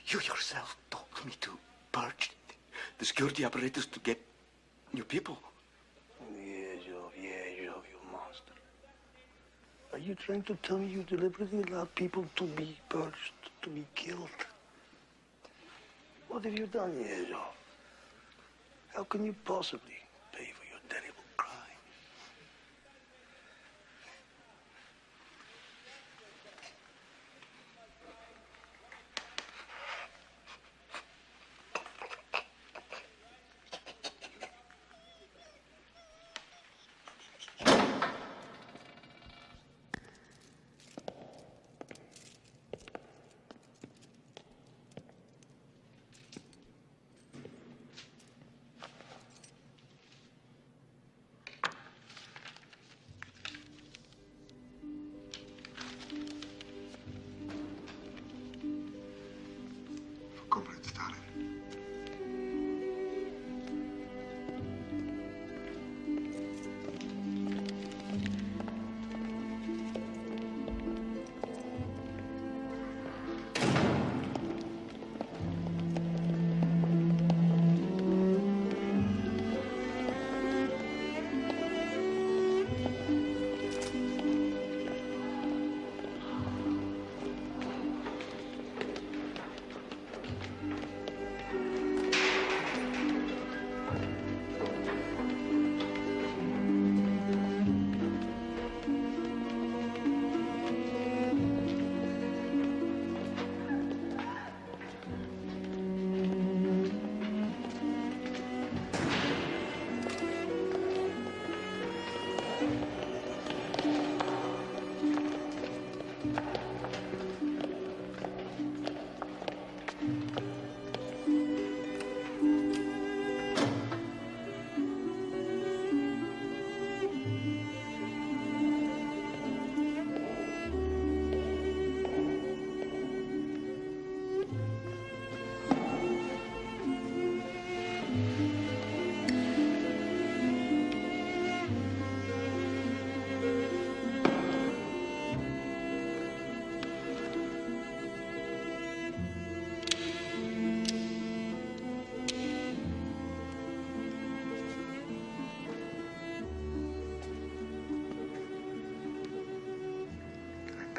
You yourself told me to purge the security apparatus to get new people. Yes, you monster. Are you trying to tell me you deliberately allowed people to be purged, to be killed? What have you done, Yezhov? How can you possibly pay for your terrible crime? Comrade Stalin.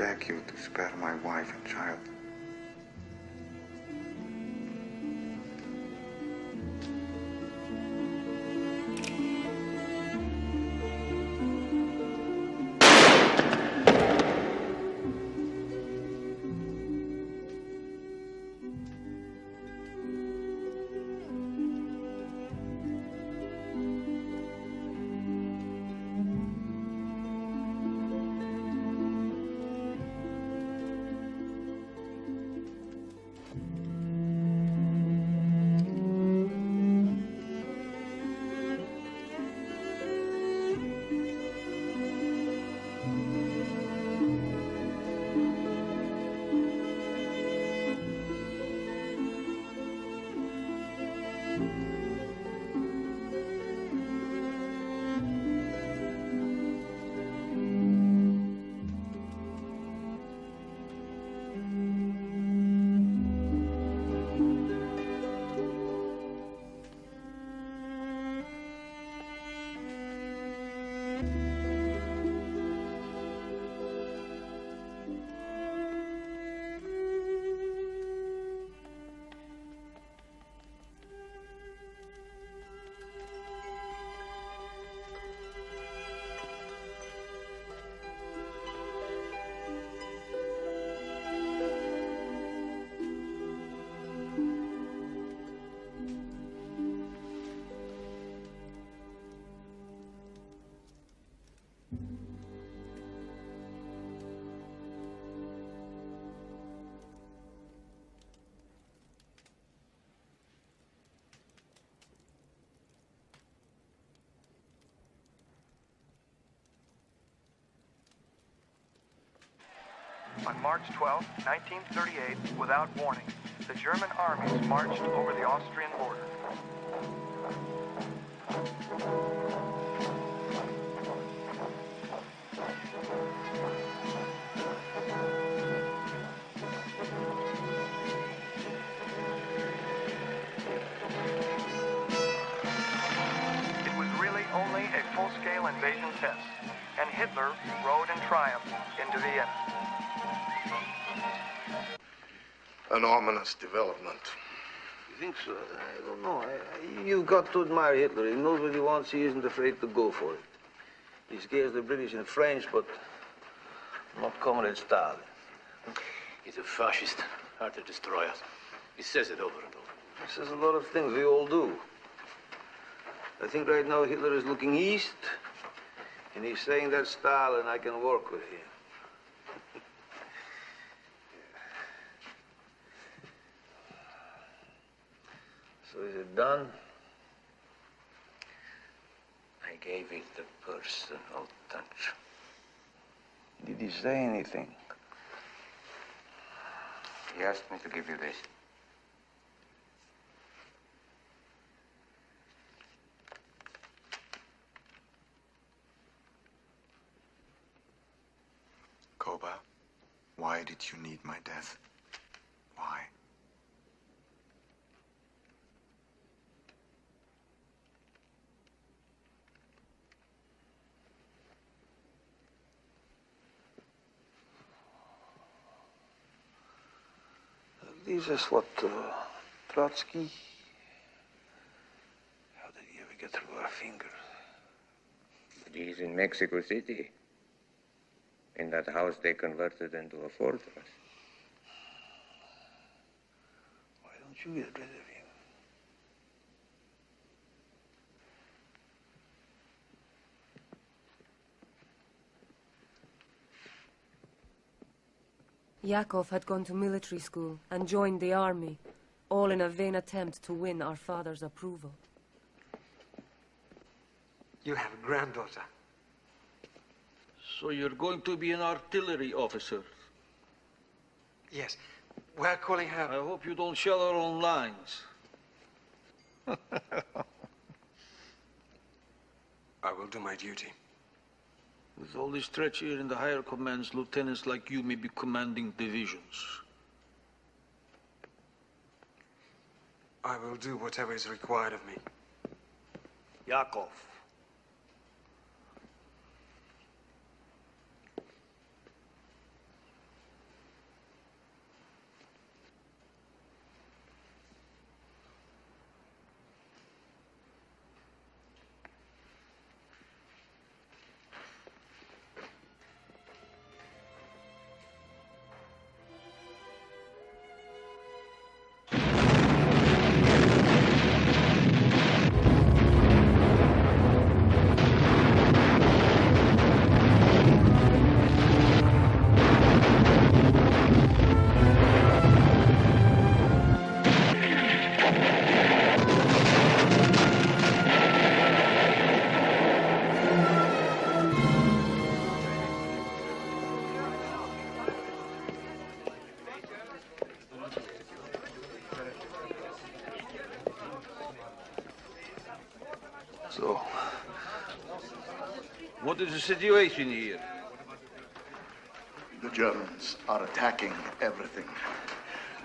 beg you to spare my wife and child. On March 12, 1938, without warning, the German armies marched over the Austrian border. It was really only a full-scale invasion test, and Hitler rode in triumph into Vienna. An ominous development. You think so? I don't know. You've got to admire Hitler. He knows what he wants. He isn't afraid to go for it. He scares the British and French, but not Comrade Stalin. He's a fascist, out to destroy us. He says it over and over. He says a lot of things. We all do. I think right now Hitler is looking east, and he's saying that Stalin, I can work with him. So is it done? I gave it the personal touch. Did he say anything? He asked me to give you this. Koba, why did you need my death? Why? This is what Trotsky. How did he ever get through our fingers? He's in Mexico City. In that house they converted into a fortress. Why don't you get rid of him? Yakov had gone to military school and joined the army, all in a vain attempt to win our father's approval. You have a granddaughter. So you're going to be an artillery officer? Yes. We're calling her... I hope you don't shell her on lines. I will do my duty. With all this treachery in the higher commands, lieutenants like you may be commanding divisions. I will do whatever is required of me. Yakov. What is the situation here? The Germans are attacking everything.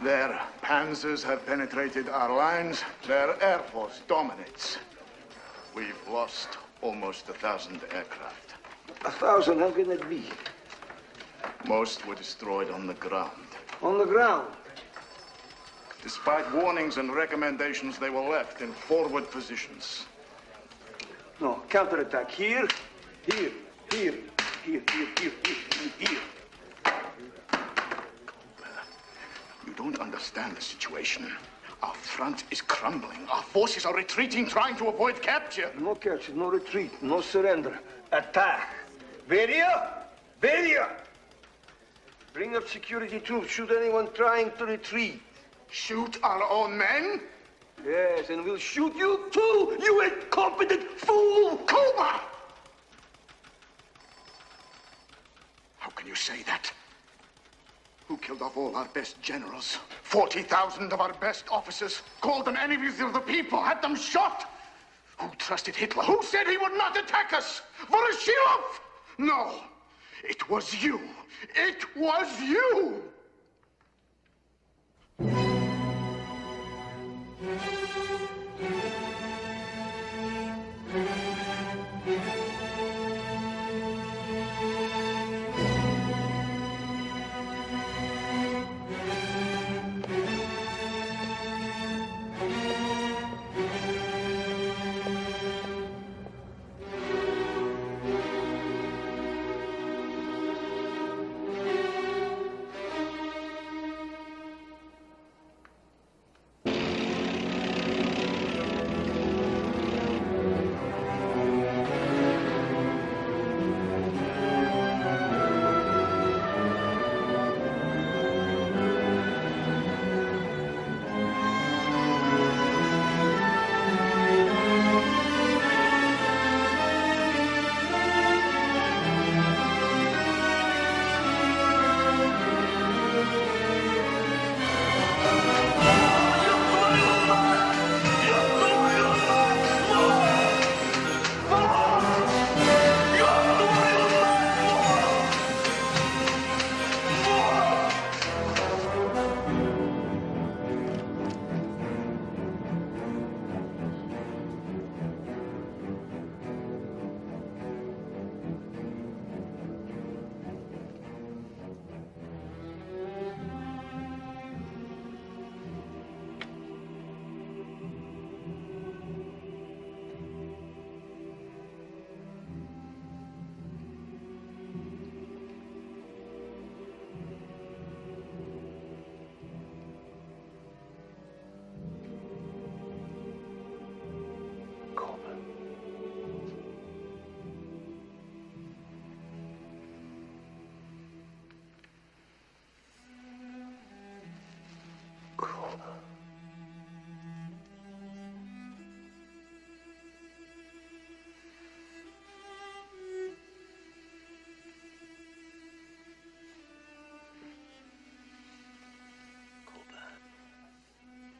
Their panzers have penetrated our lines. Their air force dominates. We've lost almost 1,000 aircraft. 1,000? How can that be? Most were destroyed on the ground. On the ground? Despite warnings and recommendations, they were left in forward positions. No, counterattack. Here, here, here, here, here, here, here, here. You don't understand the situation. Our front is crumbling. Our forces are retreating, trying to avoid capture. No capture, no retreat, no surrender. Attack. Where you? Where you? Bring up security troops. Shoot anyone trying to retreat. Shoot our own men? Yes, and we'll shoot you too, you incompetent fool! Cuba! How can you say that? Who killed off all our best generals? 40,000 of our best officers, called them enemies of the people, had them shot? Who trusted Hitler? Who said he would not attack us? Voroshilov? No, it was you. It was you!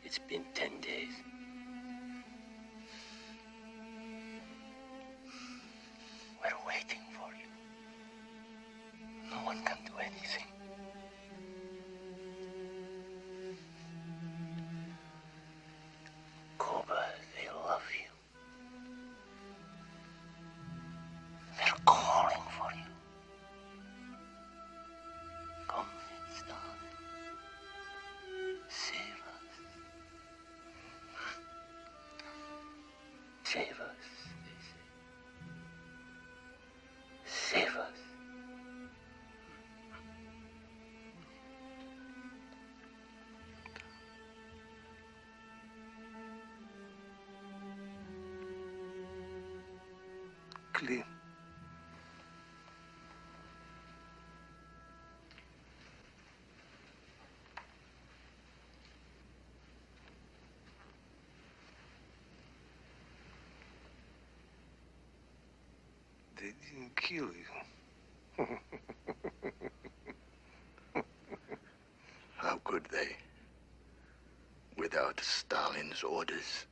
It's been 10 days. We're waiting for you. No one can do anything. Cuba, they love you. They're calling for you. Come, it's done. Save us. Save us, they say. Save us. Clean. They didn't kill you. How could they? Without Stalin's orders.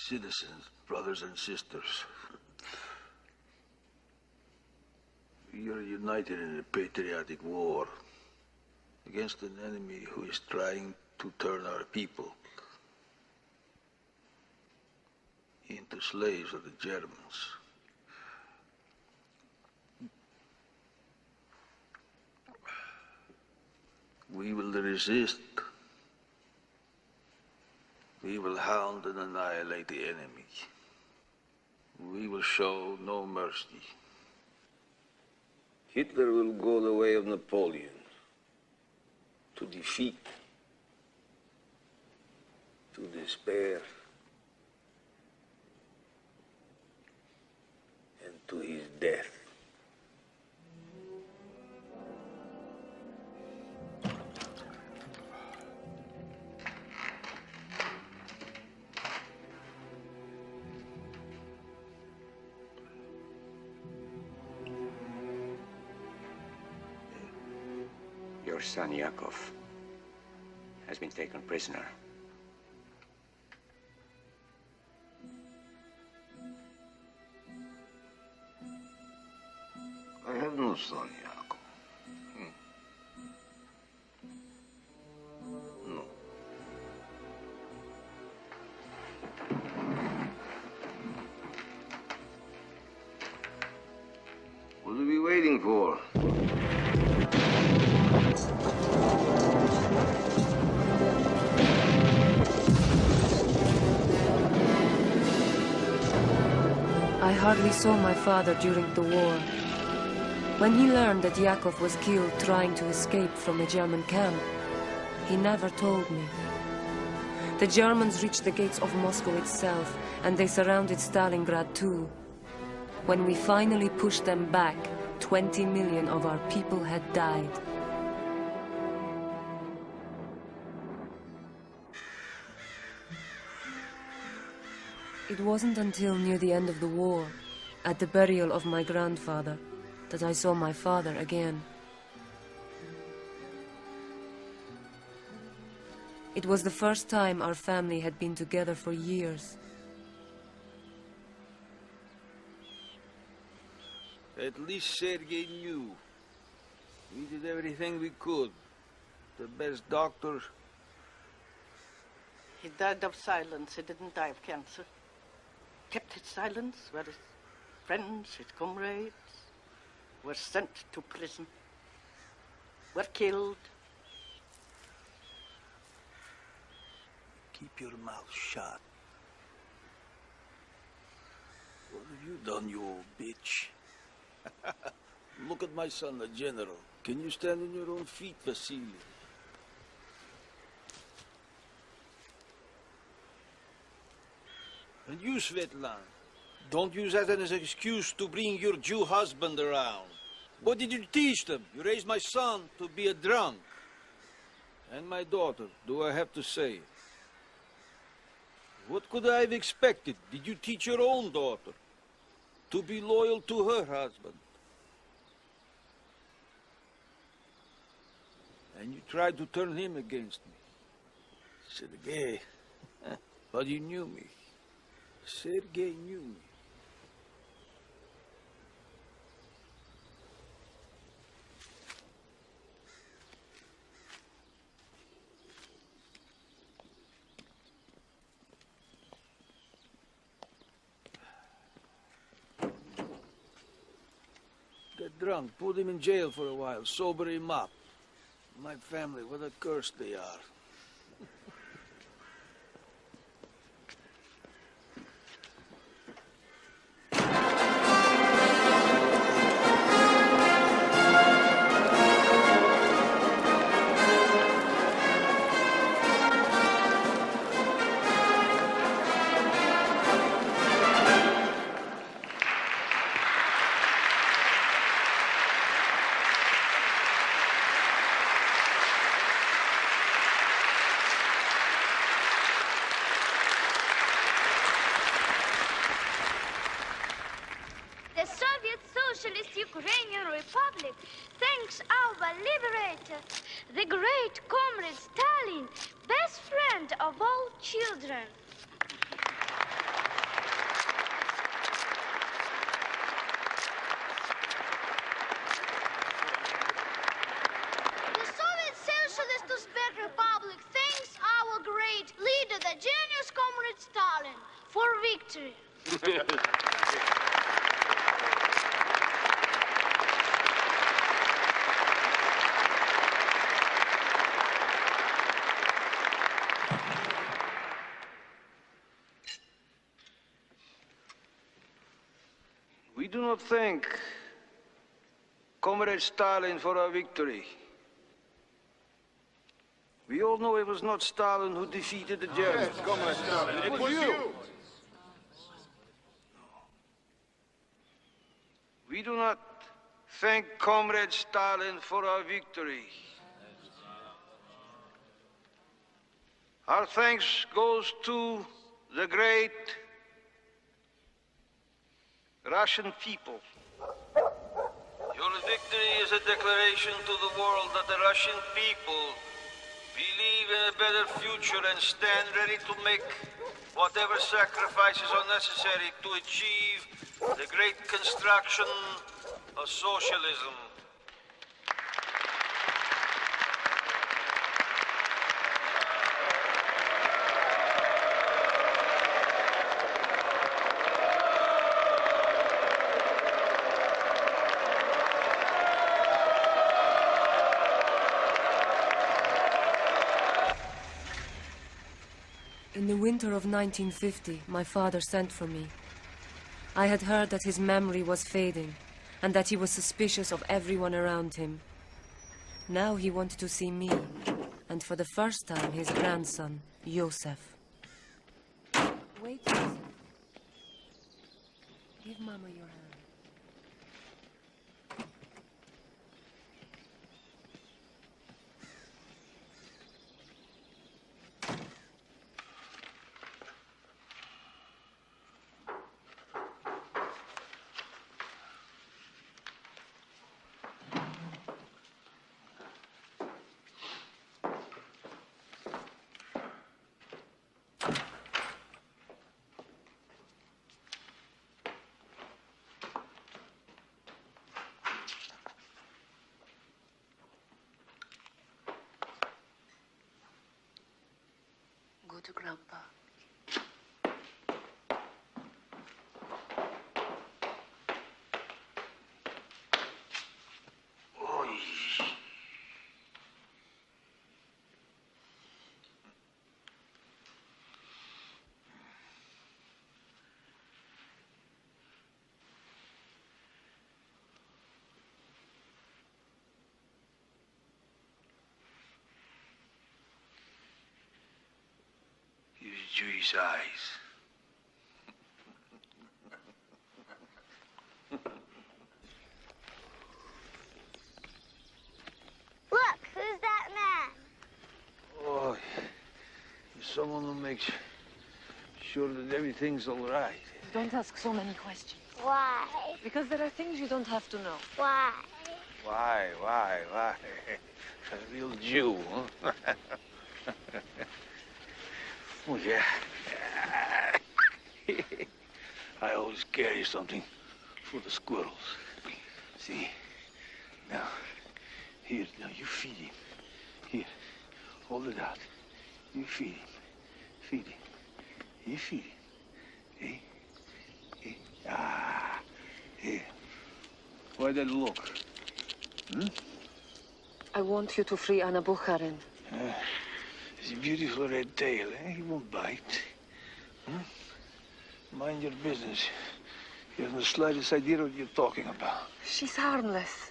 citizens, brothers and sisters. We are united in a patriotic war against an enemy who is trying to turn our people into slaves of the Germans. We will resist. We will hound and annihilate the enemy. We will show no mercy. Hitler will go the way of Napoleon, to defeat, to despair, and to his death. Your son, Yakov, has been taken prisoner. I have no son, Yakov. No. What are we waiting for? I hardly saw my father during the war. When he learned that Yakov was killed trying to escape from a German camp, he never told me. The Germans reached the gates of Moscow itself, and they surrounded Stalingrad too. When we finally pushed them back, 20 million of our people had died. It wasn't until near the end of the war, at the burial of my grandfather, that I saw my father again. It was the first time our family had been together for years. At least Sergei knew. We did everything we could. The best doctor. He died of silence. He didn't die of cancer. Kept his silence, where his friends, his comrades, were sent to prison, were killed. Keep your mouth shut. What have you done, you old bitch? Look at my son, the general. Can you stand on your own feet, Vasily? And you, Svetlana, don't use that as an excuse to bring your Jew husband around. What did you teach them? You raised my son to be a drunk. And my daughter, do I have to say it? What could I have expected? Did you teach your own daughter to be loyal to her husband? And you tried to turn him against me. Sergei, but you knew me. Sergei knew me. Get drunk, put him in jail for a while, sober him up. My family, what a curse they are. Ukrainian Republic thanks our liberator, the great comrade Stalin, best friend of all children. for victory. We do not thank Comrade Stalin for our victory. We all know it was not Stalin who defeated the Germans. Yes, Comrade Stalin, it was you. We do not thank Comrade Stalin for our victory. Our thanks goes to the great Russian people. Your victory is a declaration to the world that the Russian people believe in a better future and stand ready to make whatever sacrifices are necessary to achieve the great construction of socialism. In the winter of 1950, my father sent for me. I had heard that his memory was fading, and that he was suspicious of everyone around him. Now he wanted to see me, and for the first time, his grandson, Josef. Wait, Josef. Give Mama your hand. Go to Grandpa. Jewish eyes. Look, who's that man? Oh, he's someone who makes sure that everything's all right. Don't ask so many questions. Why? Because there are things you don't have to know. Why? Why? A real Jew, huh? Oh, yeah. I always carry something for the squirrels. See? Now, here, now you feed him. Here, hold it out. You feed him. Feed him. You feed him. Hey? Hey? Ah. Here. Why that look? Hmm? I want you to free Anna Bukharin. His beautiful red tail, eh? He won't bite. Hmm? Mind your business. He hasn't the slightest idea what you're talking about. She's harmless.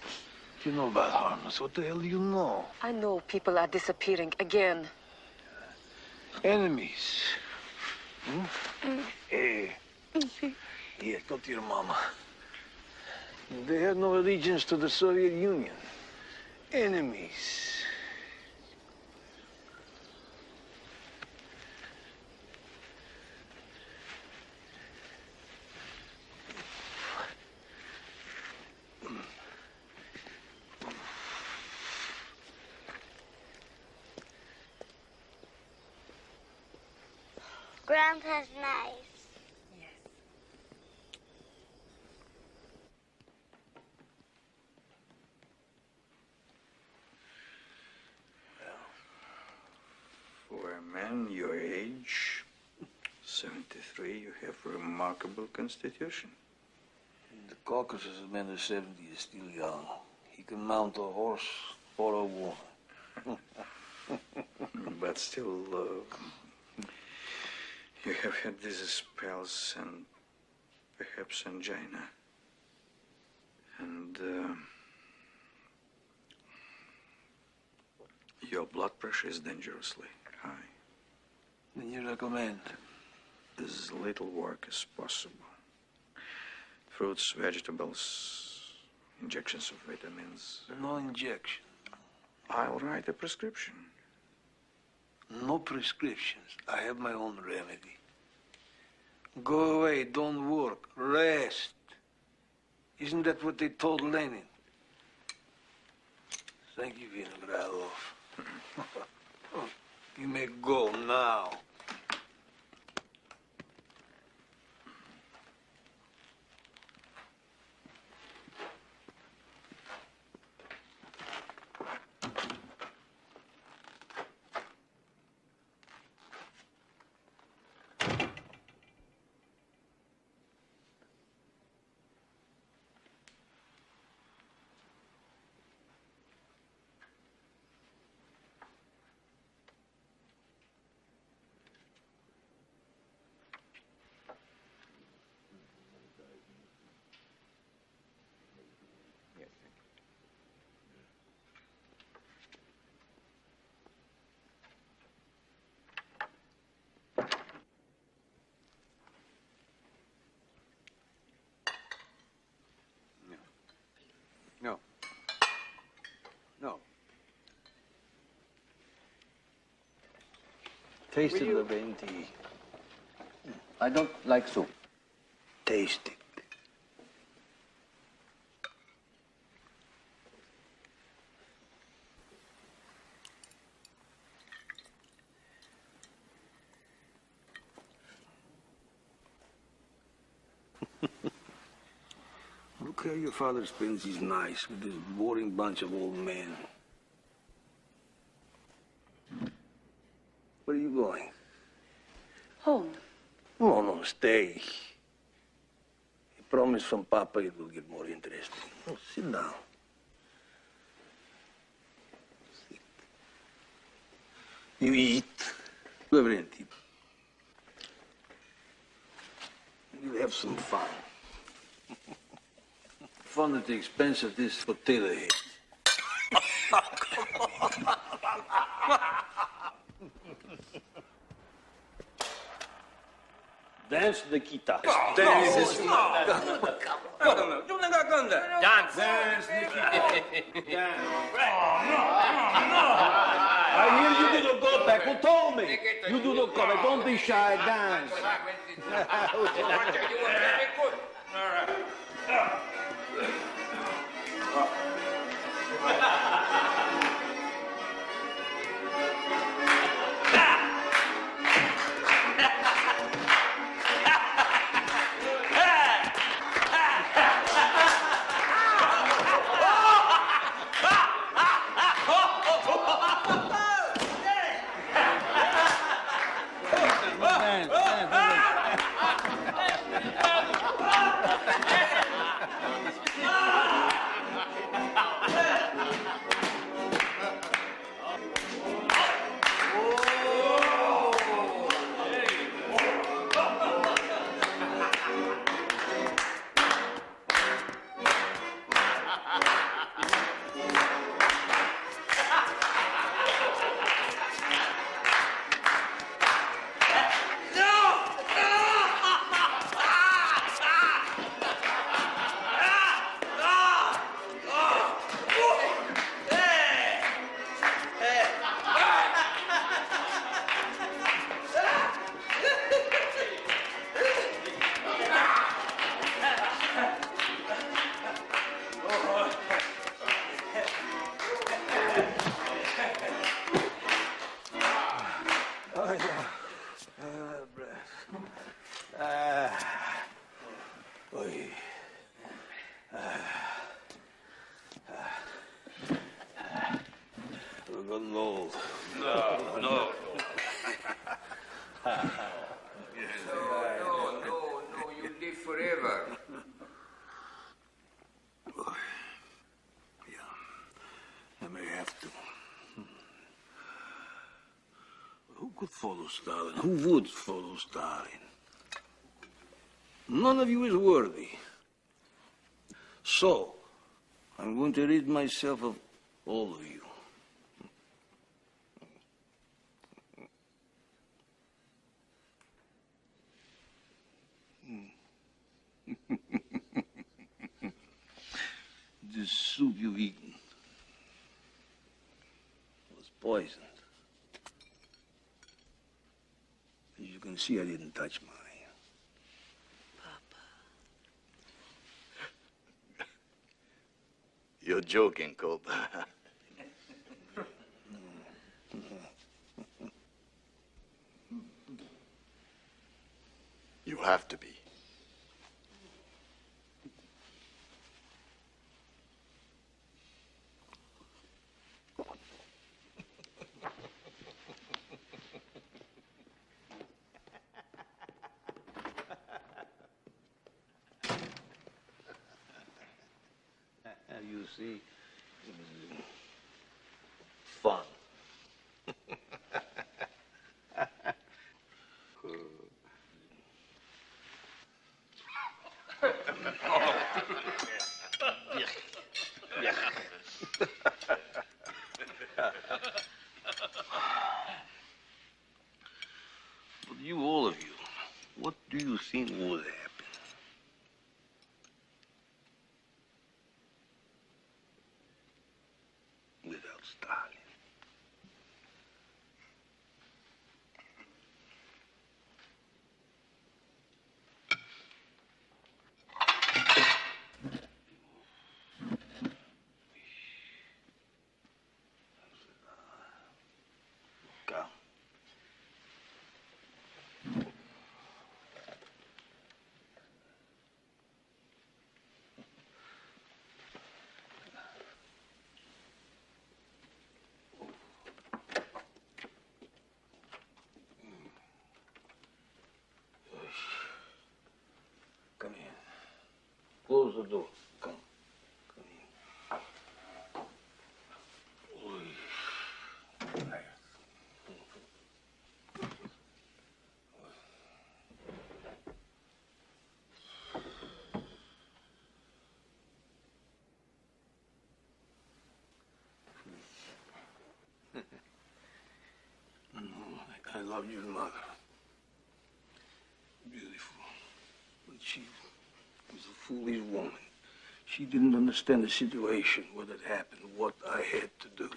You know about harmless. What the hell do you know? I know people are disappearing again. Enemies. Hmm? Hey. Here, go to your mama. They have no allegiance to the Soviet Union. Enemies. Grandpa's nice. Yes. For a man your age, 73, you have a remarkable constitution. The Caucasus man of 70 is still young. He can mount a horse or a woman. But still, you have had these spells and perhaps angina. And your blood pressure is dangerously high. Then you recommend? As little work as possible. Fruits, vegetables, injections of vitamins. No injection. I'll write a prescription. No prescriptions. I have my own remedy. Go away, don't work, rest. Isn't that what they told Lenin? Thank you, Vinogradov. You may go now. No. No. Taste it, Leventi. I don't like soup. Taste it. Look how your father spends his nights with this boring bunch of old men. Where are you going? Home. No, no, stay. I promise from Papa it will get more interesting. Oh, sit down. Sit. You eat. Lavrenti. You have some fun. Fun at the expense of this potato head. Dance the Nikita. Dance. Dance, Nikita. I hear you do not go back. Who told me? You do not go back. Don't be shy. Dance. Edward. Yeah, I may have to. Who could follow Stalin? Who would follow Stalin? None of you is worthy. So, I'm going to rid myself of all of you. This soup you've eaten was poisoned. As you can see, I didn't touch mine. You're joking, Colt. You have to be. You see, it was fun. But you, all of you, what do you think would happen? Without Stalin. Come. Come here. Close the door. Come. Come in. There. I loved your mother. Beautiful. But she was a foolish woman. She didn't understand the situation, what had happened, what I had to do.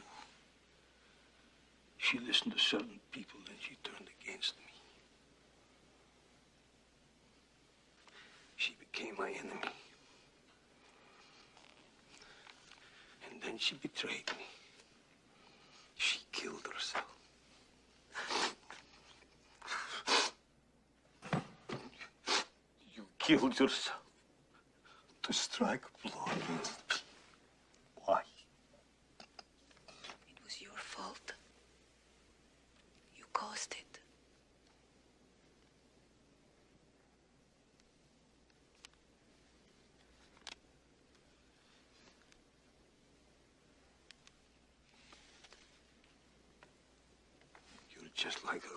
She listened to certain people, then she turned against me. She became my enemy. And then she betrayed me. She killed herself. You killed yourself to strike a blow against me. Why? It was your fault. You caused it. You're just like her.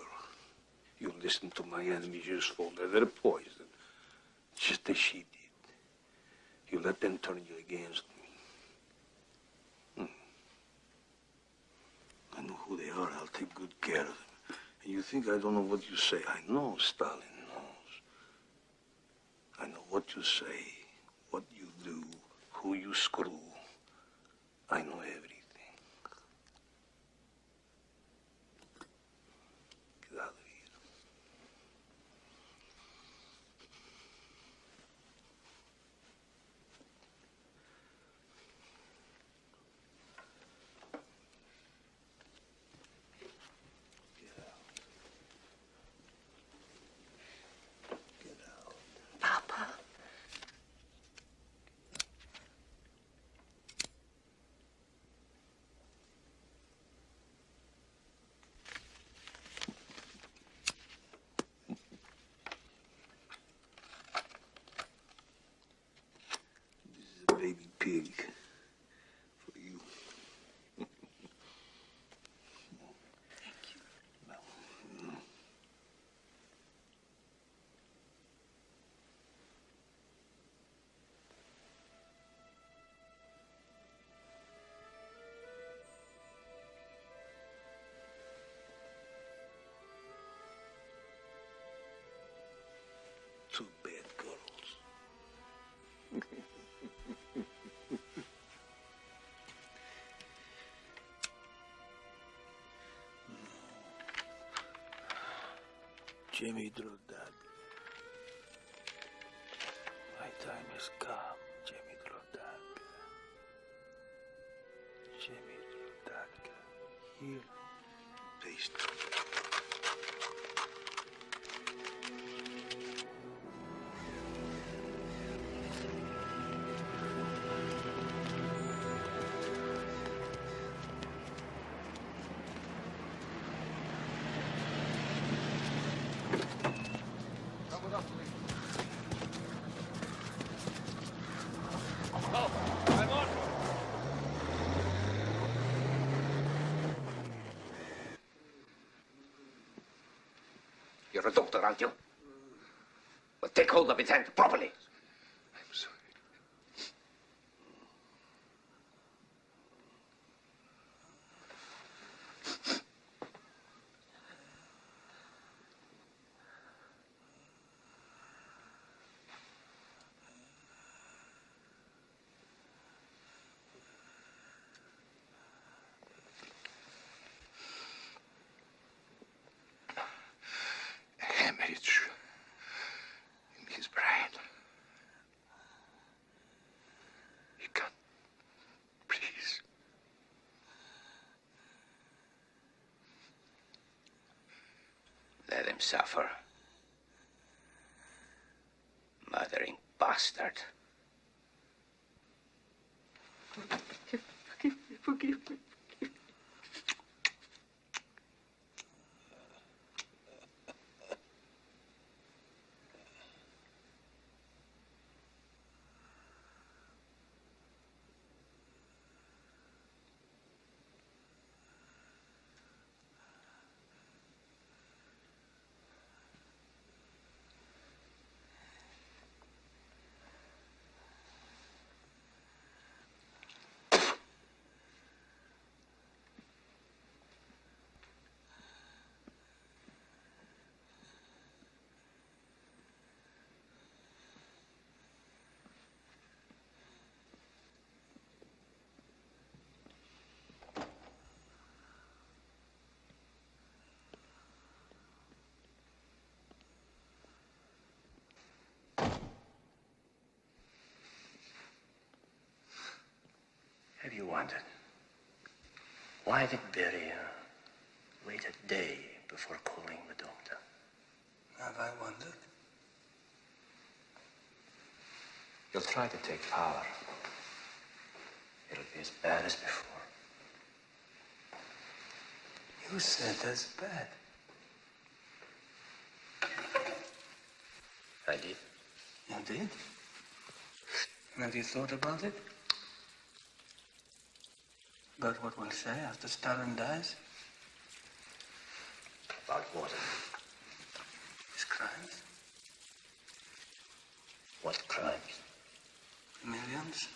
You listen to my enemies, you just fall under their poison. Just as she did. You let them turn you against me. I know who they are. I'll take good care of them. And you think I don't know what you say? I know Stalin knows. I know what you say, what you do, who you screw. I know everything. Get out of here. Papa. pig for you. Two bad girls. Jimmy Drodag. My time has come, Jimmy Drodag. Jimmy Drodag. Here. Taste. You're a doctor, aren't you? Well, take hold of his hand properly. I'm sorry. Hemorrhage in his brain. He can't breathe. Let him suffer. Murdering bastard. Forgive me. Have you wondered why did Beria wait a day before calling the doctor? Have I wondered? You'll try to take power. It'll be as bad as before. You said as bad. I did. You did? And have you thought about it? About what we'll say after Stalin dies? About what? His crimes? What crimes? Millions?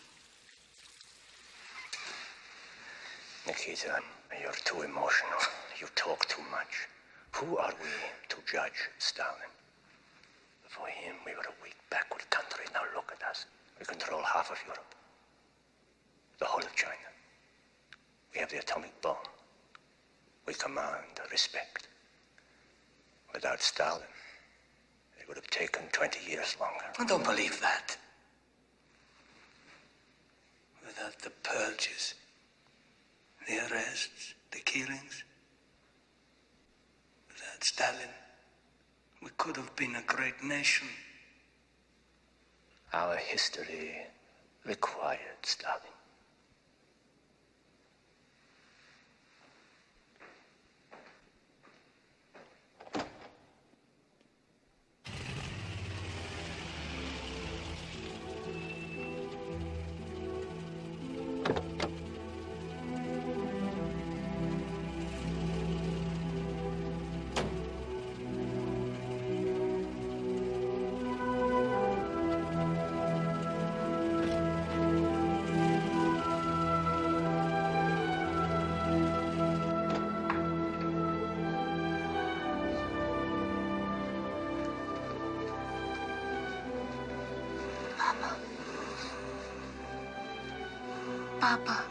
Nikita, you're too emotional. You talk too much. Who are we to judge Stalin? Before him, we were a weak, backward country. Now look at us. We control half of Europe. The whole of China. We have the atomic bomb. We command respect. Without Stalin, it would have taken 20 years longer. I don't believe that. Without the purges, the arrests, the killings, without Stalin, we could have been a great nation. Our history required Stalin. Papa.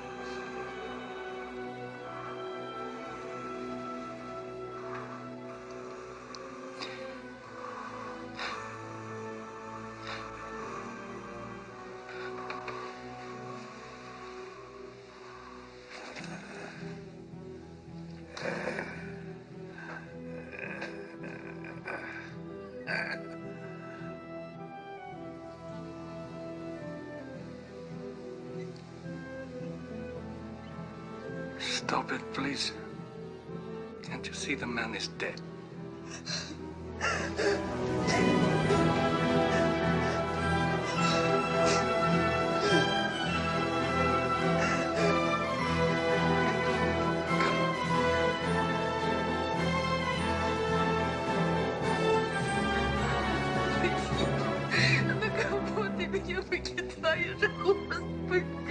Stop it, please. Can't you see the man is dead? Она как будто меня покидает, уже господи.